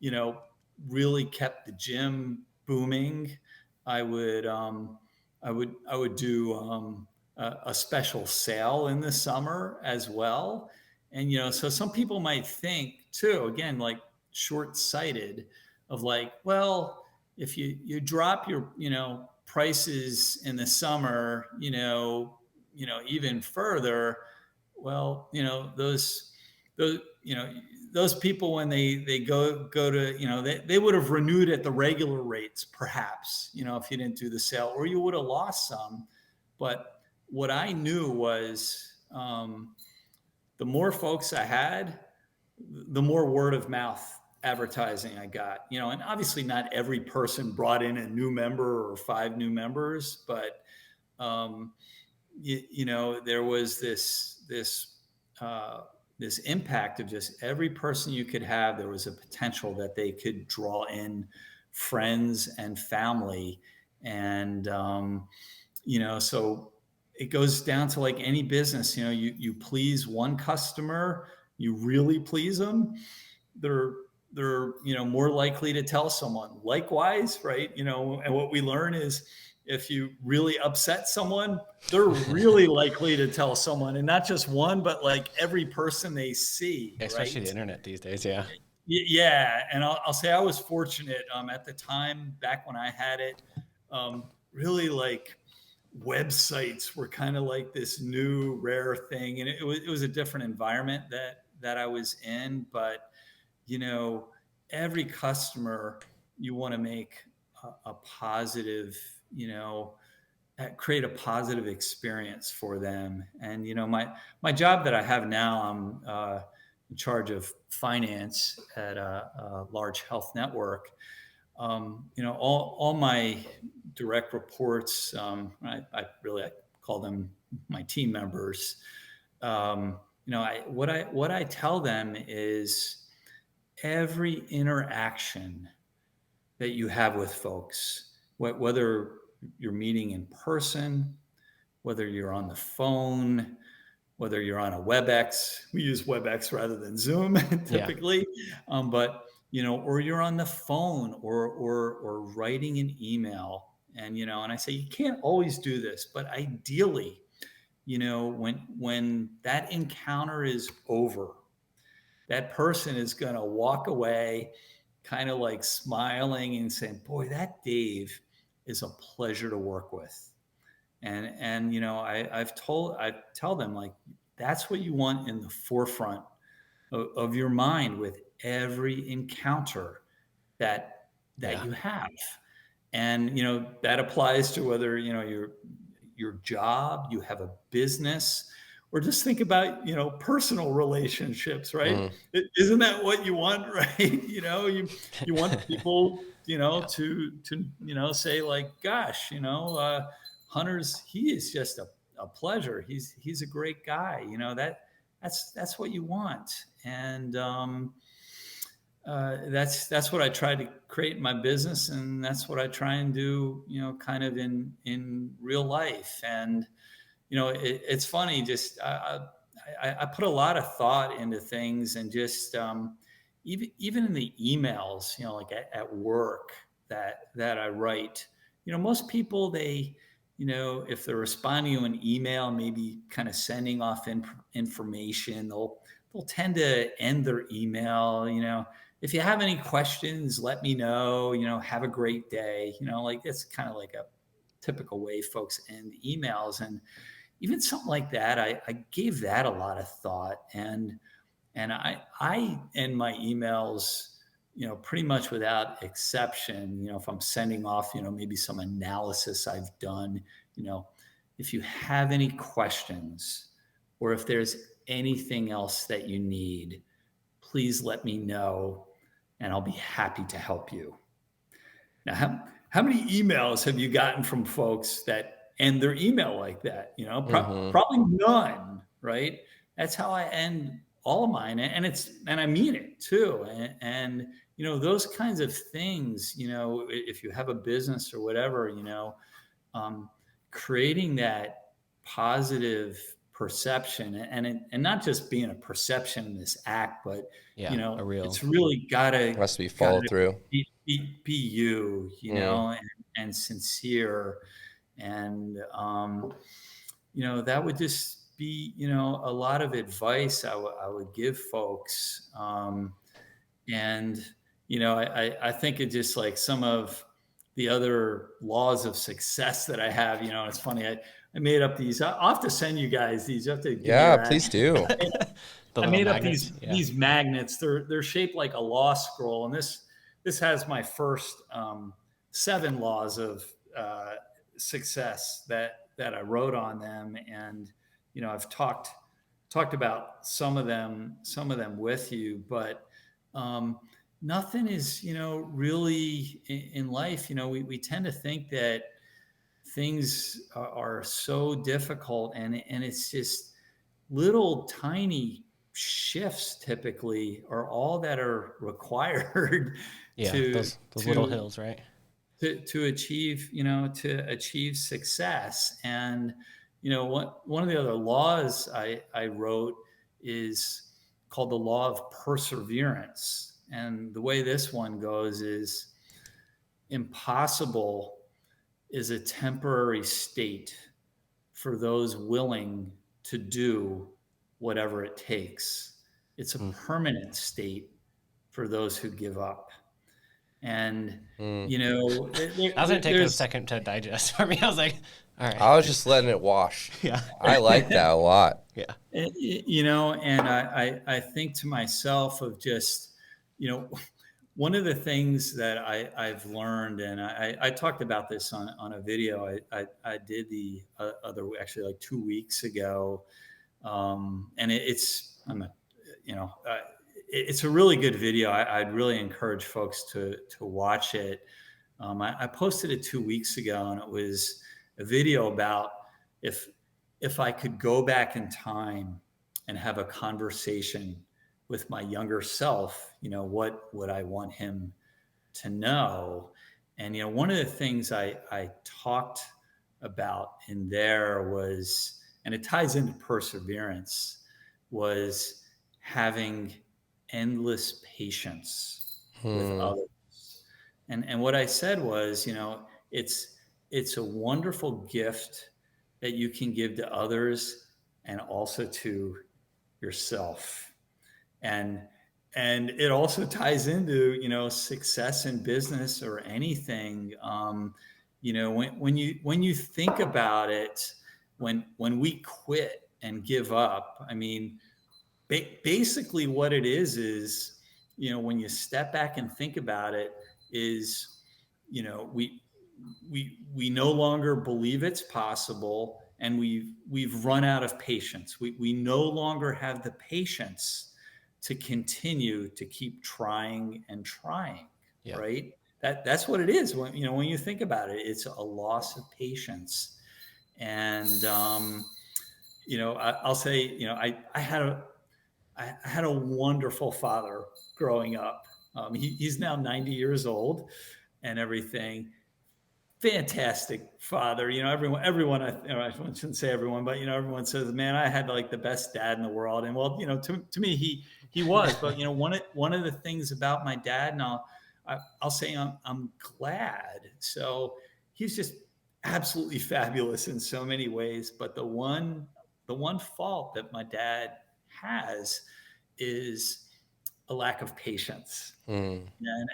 Speaker 3: you know, really kept the gym booming. I would do a special sale in the summer as well. And so some people might think too, again, like short-sighted, of like, well, if you drop your prices in the summer, even further, well, those people, when they go to, they would have renewed at the regular rates, perhaps, if you didn't do the sale, or you would have lost some. But what I knew was, the more folks I had, the more word of mouth advertising I got, and obviously not every person brought in a new member or 5 new members, but there was this impact of just every person you could have. There was a potential that they could draw in friends and family, and so it goes down to like any business. You please one customer, you really please them, they're more likely to tell someone. Likewise, right? And what we learn is, if you really upset someone, they're really likely to tell someone, and not just one, but like every person they see,
Speaker 1: Especially
Speaker 3: right?
Speaker 1: the internet these days. Yeah.
Speaker 3: Yeah, and I'll say I was fortunate at the time, back when I had it. Really, like, websites were kind of like this new rare thing, and it was a different environment that I was in. But every customer, you want to make a positive, create a positive experience for them. And my job that I have now, I'm in charge of finance at a large health network. All my direct reports, I call them my team members. What I tell them is, every interaction that you have with folks, whether you're meeting in person, whether you're on the phone, whether you're on a WebEx, we use WebEx rather than Zoom typically, but or you're on the phone, or writing an email, and and I say, you can't always do this, but ideally, when that encounter is over, that person is going to walk away kind of like smiling and saying, boy, that Dave is a pleasure to work with. And I tell them, like, that's what you want in the forefront of your mind with every encounter that you have. And that applies to whether your job, you have a business, or just think about personal relationships, right? Isn't that what you want, right? You want people to say, like, gosh, Hunter's, he is just a pleasure. He's a great guy. That's what you want. And that's what I try to create in my business, and that's what I try and do, kind of in real life. And it's funny, just I put a lot of thought into things, and just even in the emails, like at work that I write, most people, they, if they're responding to an email, maybe kind of sending off information, they'll tend to end their email, if you have any questions, let me know, have a great day, like, it's kind of like a typical way folks end emails. And even something like that, I gave that a lot of thought, and I end my emails, pretty much without exception, if I'm sending off, maybe some analysis I've done, if you have any questions or if there's anything else that you need, please let me know and I'll be happy to help you. Now, how many emails have you gotten from folks that end their email like that? Probably none, right? That's how I end all of mine. And I mean it too. And those kinds of things, if you have a business or whatever, creating that positive perception and not just being a perception in this act, but
Speaker 1: a real.
Speaker 3: it's really
Speaker 2: Has to be followed through.
Speaker 3: Be you, and sincere, and that would just be a lot of advice I would give folks, and I think it just like some of the other laws of success that I have. It's funny. I made up these. I'll have to send you guys these. You have to give me your
Speaker 2: Please do.
Speaker 1: The
Speaker 3: I
Speaker 1: little
Speaker 3: made
Speaker 1: magnets,
Speaker 3: up these magnets. They're shaped like a law scroll, and this has my first 7 laws of success that I wrote on them, and I've talked about some of them with you, but nothing is really in life. We tend to think that things are so difficult, and it's just little tiny shifts typically are all that are required
Speaker 1: those little hills, right?
Speaker 3: To achieve success. And one of the other laws I wrote is called the law of perseverance, and the way this one goes is impossible is a temporary state for those willing to do whatever it takes. It's a permanent state for those who give up. And
Speaker 1: that was gonna take a second to digest for me. I was like, all right.
Speaker 2: I was just letting it wash.
Speaker 1: Yeah.
Speaker 2: I like that a lot.
Speaker 1: Yeah.
Speaker 3: And I think to myself of just, one of the things that I've learned, and I talked about this on a video I did the actually like 2 weeks ago, and it's a really good video. I'd really encourage folks to watch it. I posted it 2 weeks ago, and it was a video about if I could go back in time and have a conversation with my younger self, what would I want him to know? And, one of the things I talked about in there was, and it ties into perseverance, was having endless patience with others. And what I said was, it's a wonderful gift that you can give to others and also to yourself. And it also ties into, success in business or anything. When you think about it, when we quit and give up, I mean, basically what it is, when you step back and think about it, is, we no longer believe it's possible, and we've run out of patience. We no longer have the patience to continue to keep trying and trying, right? That's what it is. When you think about it, it's a loss of patience. And I'll say, I had a wonderful father growing up. He's now 90 years old and everything. Fantastic father. Everyone, I shouldn't say everyone, but everyone says, man, I had like the best dad in the world. And well, to me, he was. But one of the things about my dad, and I'll say I'm glad. So he's just absolutely fabulous in so many ways. But the one fault that my dad has is a lack of patience. And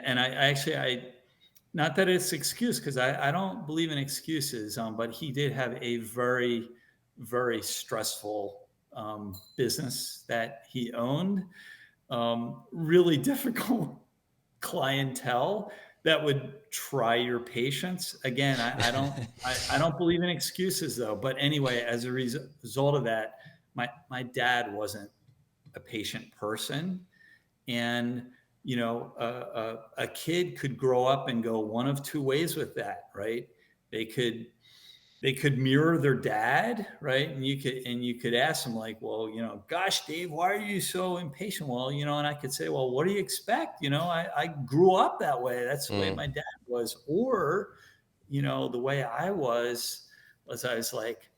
Speaker 3: I actually not that it's excuse, because I don't believe in excuses, but he did have a very, very stressful business that he owned, really difficult clientele that would try your patience. Again, I don't believe in excuses though. But anyway, as a result of that, my dad wasn't a patient person, and a kid could grow up and go one of two ways with that, right? They could they could mirror their dad, right? And you could ask them like, well, gosh, Dave, why are you so impatient? Well, and I could say, well, what do you expect? I grew up that way. That's the way
Speaker 2: Mm,
Speaker 3: my dad was. Or, the way I was I was like,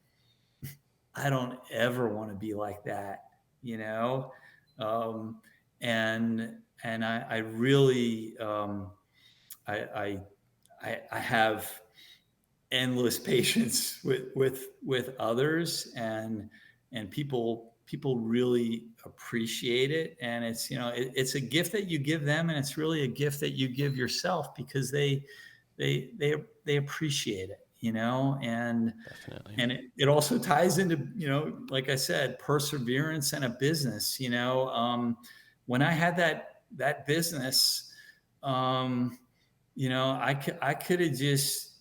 Speaker 3: I don't ever want to be like that, you know? Um, and I really, I, I, I have endless patience with others, and people really appreciate it. And it's, it's a gift that you give them, and it's really a gift that you give yourself, because they appreciate it, and
Speaker 1: Definitely.
Speaker 3: it also ties into, like I said, perseverance and a business. When I had that business, um, I could have just,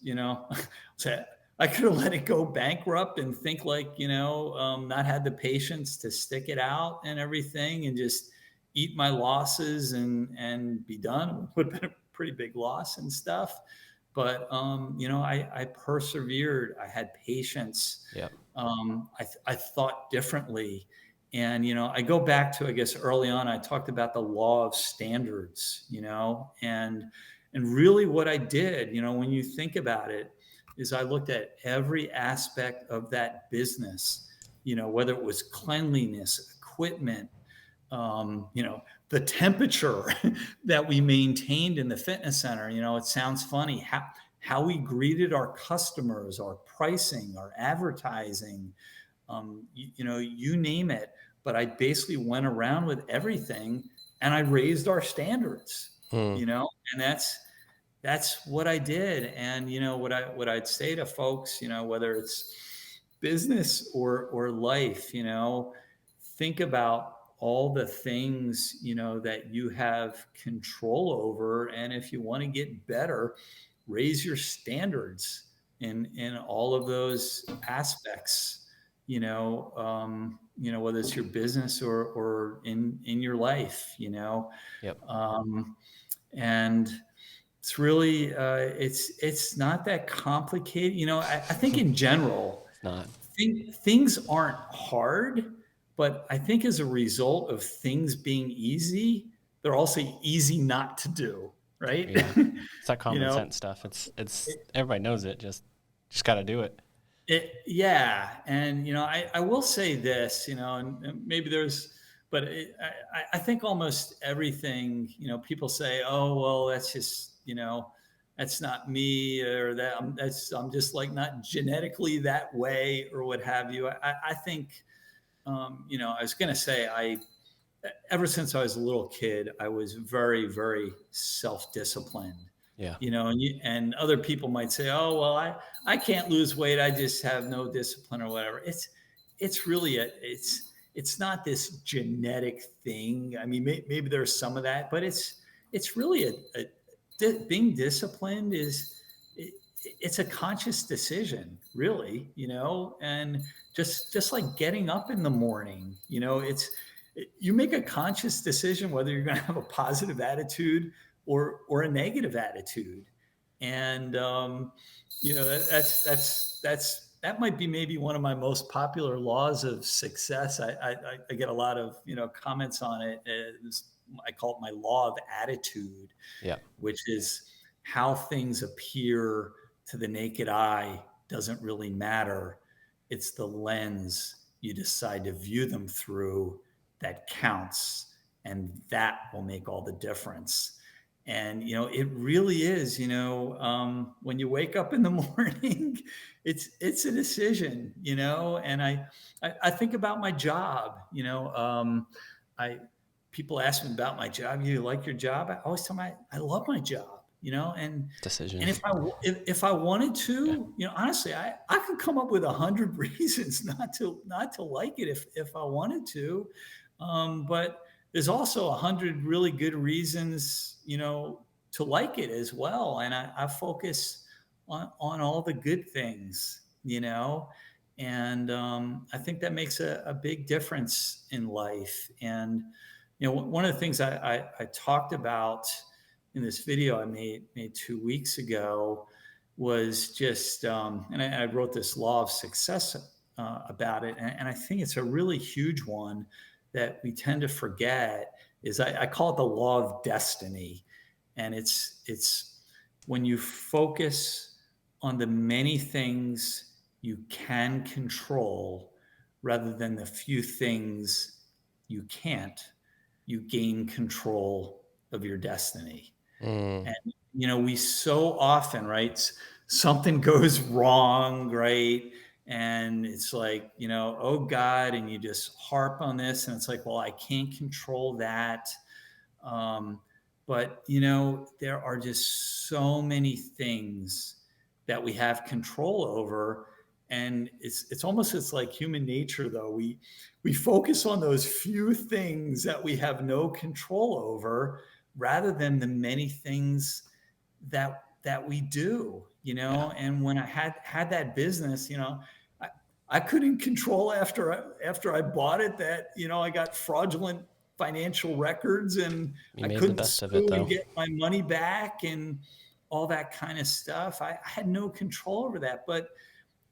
Speaker 3: I could have let it go bankrupt and think like, not had the patience to stick it out and everything, and just eat my losses and be done. It would have been a pretty big loss and stuff. But, I persevered. I had patience.
Speaker 1: Yep.
Speaker 3: I thought differently. And, I go back to, I guess, early on, I talked about the law of standards, and really what I did, when you think about it, is I looked at every aspect of that business, whether it was cleanliness, equipment, the temperature that we maintained in the fitness center. It sounds funny how we greeted our customers, our pricing, our advertising, you name it. But I basically went around with everything, and I raised our standards,
Speaker 2: mm,
Speaker 3: and that's what I did. And what I'd say to folks, whether it's business or life, think about all the things that you have control over, and if you want to get better, raise your standards in all of those aspects. Whether it's your business or in your life.
Speaker 1: Yep.
Speaker 3: Um, and it's really it's not that complicated. I think in general,
Speaker 1: It's not.
Speaker 3: things aren't hard, but I think as a result of things being easy, they're also easy not to do, right?
Speaker 1: Yeah. It's that
Speaker 3: you
Speaker 1: common
Speaker 3: know,
Speaker 1: sense stuff. It's everybody knows it. Just got to do it.
Speaker 3: yeah. And, I will say this, and maybe but I think almost everything, people say, oh, well, that's just, that's not me, or I'm just like not genetically that way, or what have you. I think, I was going to say, ever since I was a little kid, I was very, very self-disciplined.
Speaker 1: Yeah.
Speaker 3: And other people might say, "Oh, well, I can't lose weight. I just have no discipline or whatever." It's really it's not this genetic thing. I mean, maybe there's some of that, but it's really being disciplined it's a conscious decision, really, and just like getting up in the morning, you make a conscious decision whether you're going to have a positive attitude or a negative attitude. And that might be maybe one of my most popular laws of success. I get a lot of comments on it. I call it my law of attitude,
Speaker 1: Yeah.
Speaker 3: which is how things appear to the naked eye doesn't really matter. It's the lens you decide to view them through that counts, and that will make all the difference. And it really is. When you wake up in the morning, it's a decision. And I think about my job. I people ask me about my job. You like your job? I always tell them I love my job.
Speaker 1: Decision.
Speaker 3: And if I wanted
Speaker 1: Yeah.
Speaker 3: to, honestly, I could come up with 100 reasons not to like it if I wanted to. But there's also 100 really good reasons, like it as well. And I focus on all the good things, and I think that makes a big difference in life. And, one of the things I talked about in this video I made 2 weeks ago was just, and I wrote this law of success about it. And I think it's a really huge one that we tend to forget is I call it the law of destiny. And it's when you focus on the many things you can control rather than the few things you can't, you gain control of your destiny.
Speaker 2: Mm.
Speaker 3: And, we so often, right? Something goes wrong, right? And it's like, oh God, and you just harp on this. And it's like, well, I can't control that. Um, but, there are just so many things that we have control over. And it's like human nature, though. We focus on those few things that we have no control over rather than the many things that we do,
Speaker 1: Yeah.
Speaker 3: And when I had that business, I, I couldn't control after I bought it that, I got fraudulent financial records and
Speaker 1: You
Speaker 3: I
Speaker 1: made the
Speaker 3: couldn't
Speaker 1: best of it,
Speaker 3: sue and
Speaker 1: though.
Speaker 3: get my money back and all that kind of stuff. I had no control over that, but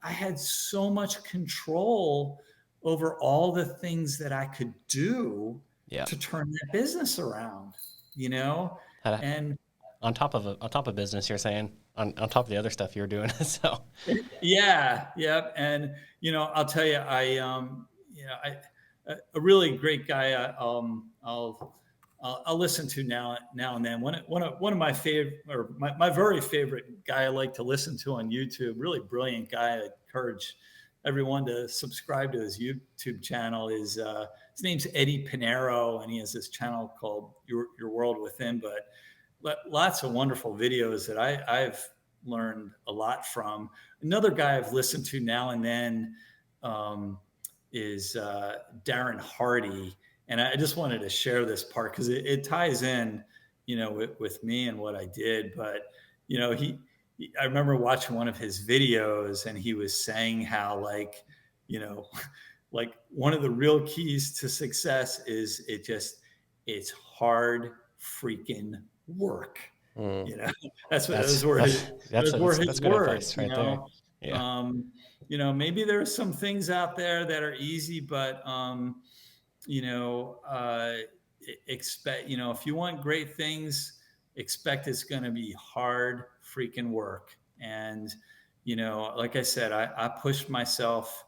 Speaker 3: I had so much control over all the things that I could do
Speaker 1: Yeah.
Speaker 3: to turn that business around, you know?
Speaker 1: Had
Speaker 3: And
Speaker 1: on top of business, you're saying on top of the other stuff you're doing. So
Speaker 3: yeah, yep. And, I'll tell you, a really great guy, I'll listen to now and then. One of my favorite, or my very favorite guy I like to listen to on YouTube, really brilliant guy. I encourage everyone to subscribe to his YouTube channel. His name's Eddie Pinero, and he has this channel called Your World Within. But lots of wonderful videos that I've learned a lot from. Another guy I've listened to now and then is Darren Hardy. And I just wanted to share this part because it ties in, with me and what I did. But, I remember watching one of his videos and he was saying how like one of the real keys to success is it's hard freaking work.
Speaker 2: Mm.
Speaker 3: You know, that's what
Speaker 1: that's
Speaker 3: those were his
Speaker 1: that's good
Speaker 3: words.
Speaker 1: advice right there. Yeah.
Speaker 3: Maybe there are some things out there that are easy, but you know, uh, expect, if you want great things, expect it's going to be hard freaking work. And, like I said, I pushed myself,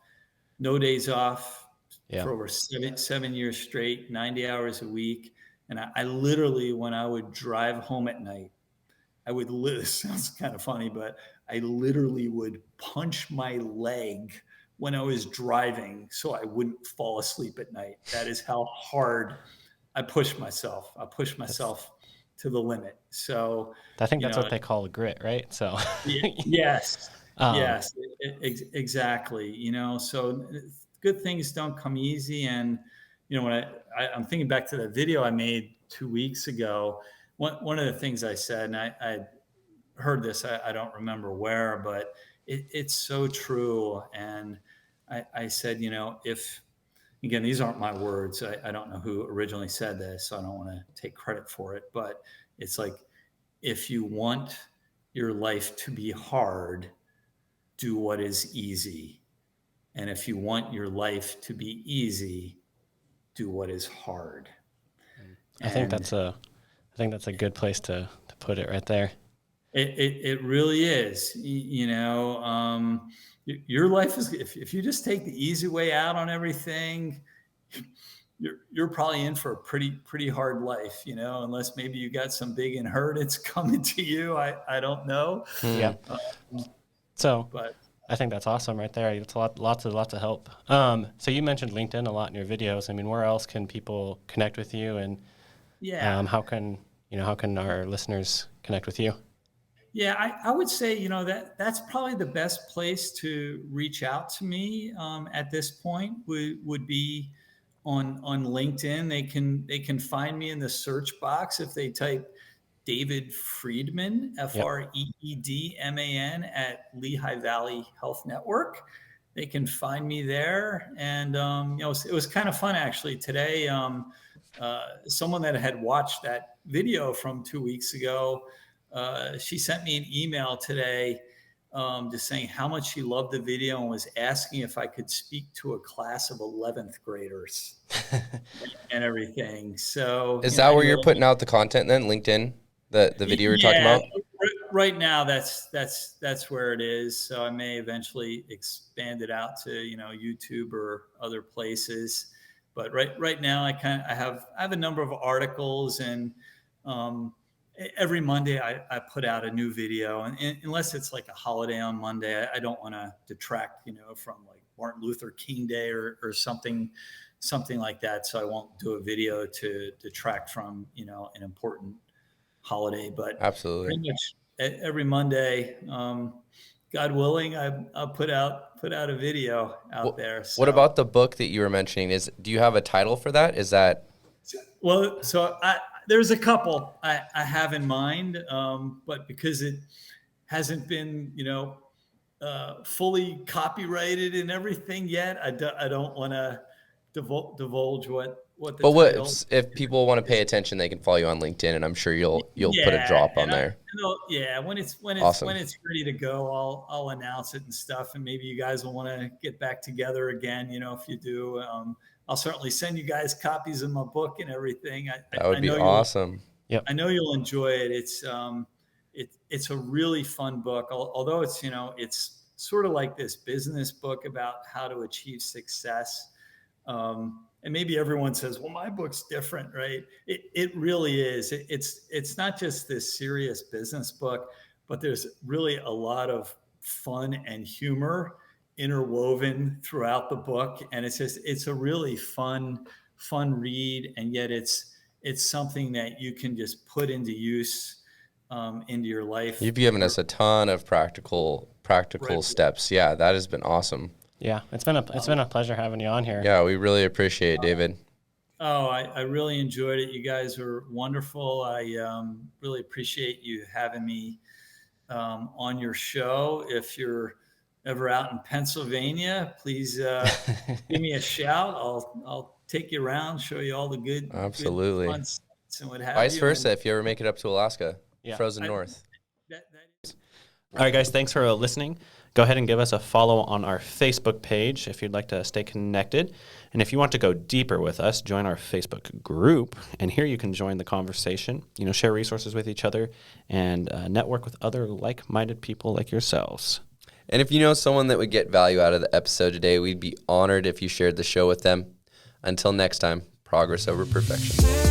Speaker 3: no days off
Speaker 1: Yeah.
Speaker 3: for over 7 years straight, 90 hours a week. And I literally, when I would drive home at night, this sounds kind of funny, but I literally would punch my leg when I was driving so I wouldn't fall asleep at night. That is how hard I pushed myself. I pushed
Speaker 1: That's
Speaker 3: myself to the limit. So,
Speaker 1: I think
Speaker 3: you
Speaker 1: that's
Speaker 3: know,
Speaker 1: what they call grit, right? So
Speaker 3: yes,
Speaker 1: um
Speaker 3: yes, exactly. So good things don't come easy. And, when I'm thinking back to the video I made 2 weeks ago, one of the things I said, and I heard this, I don't remember where, but it's so true. And I said, if, again, these aren't my words, I don't know who originally said this, so I don't want to take credit for it, but it's like, if you want your life to be hard, do what is easy. And if you want your life to be easy, do what is hard.
Speaker 1: I think
Speaker 3: And
Speaker 1: that's a good place to put it right there.
Speaker 3: it really is. Your life is, if you just take the easy way out on everything, you're probably in for a pretty hard life, unless maybe you got some big inheritance coming to you. I don't know.
Speaker 1: Yeah.
Speaker 2: Mm.
Speaker 1: So
Speaker 3: But
Speaker 1: I think that's awesome right there. It's lots of help. So you mentioned LinkedIn a lot in your videos. I mean, where else can people connect with you, and
Speaker 3: yeah,
Speaker 1: how can our listeners connect with you?
Speaker 3: yeah, I would say, that's probably the best place to reach out to me at this point would be on LinkedIn. They can find me in the search box if they type David Freedman, Freedman, at Lehigh Valley Health Network. They can find me there. And, it was kind of fun actually today. Someone that had watched that video from 2 weeks ago, she sent me an email today, just saying how much she loved the video and was asking if I could speak to a class of 11th graders and everything. So
Speaker 2: Is that where you're putting out the content then? LinkedIn, the video you're talking about?
Speaker 3: Right now, that's where it is. So I may eventually expand it out to, YouTube or other places. But right now, I have a number of articles, and every Monday I put out a new video. And unless it's like a holiday on Monday, I don't want to detract, from like Martin Luther King Day or something like that. So I won't do a video to detract from, an important holiday. But
Speaker 2: absolutely,
Speaker 3: pretty much every Monday, God willing, I'll put out a video out there. So.
Speaker 2: What about the book that you were mentioning? Do you have a title for that? Is that?
Speaker 3: Well, so there's a couple I have in mind, but because it hasn't been, fully copyrighted and everything yet, I don't want to divulge what the title.
Speaker 2: If people want to pay attention, they can follow you on LinkedIn, and I'm sure you'll put a drop on there.
Speaker 3: When it's
Speaker 2: awesome.
Speaker 3: When it's ready to go, I'll announce it and stuff, and maybe you guys will want to get back together again. If you do, I'll certainly send you guys copies of my book and everything.
Speaker 2: That would be awesome.
Speaker 3: Yep. I know you'll enjoy it. It's a really fun book, although it's it's sort of like this business book about how to achieve success. And maybe everyone says, well, my book's different, right? It really is. It's not just this serious business book, but there's really a lot of fun and humor interwoven throughout the book. And it's a really fun read. And yet it's something that you can just put into use, into your life.
Speaker 2: You've given us a ton of practical steps. Yeah, that has been awesome.
Speaker 1: Yeah, it's been a pleasure having you on here.
Speaker 2: Yeah, we really appreciate it, David.
Speaker 3: I really enjoyed it. You guys were wonderful. I really appreciate you having me on your show. If you're ever out in Pennsylvania, please give me a shout. I'll take you around, show you all the good,
Speaker 2: absolutely,
Speaker 3: good fun sites and what have
Speaker 2: Vice versa, if you ever make it up to Alaska, frozen north.
Speaker 1: All right, guys, thanks for listening. Go ahead and give us a follow on our Facebook page if you'd like to stay connected. And if you want to go deeper with us, join our Facebook group. And here you can join the conversation, share resources with each other, and network with other like-minded people like yourselves.
Speaker 2: And if you know someone that would get value out of the episode today, we'd be honored if you shared the show with them. Until next time, progress over perfection.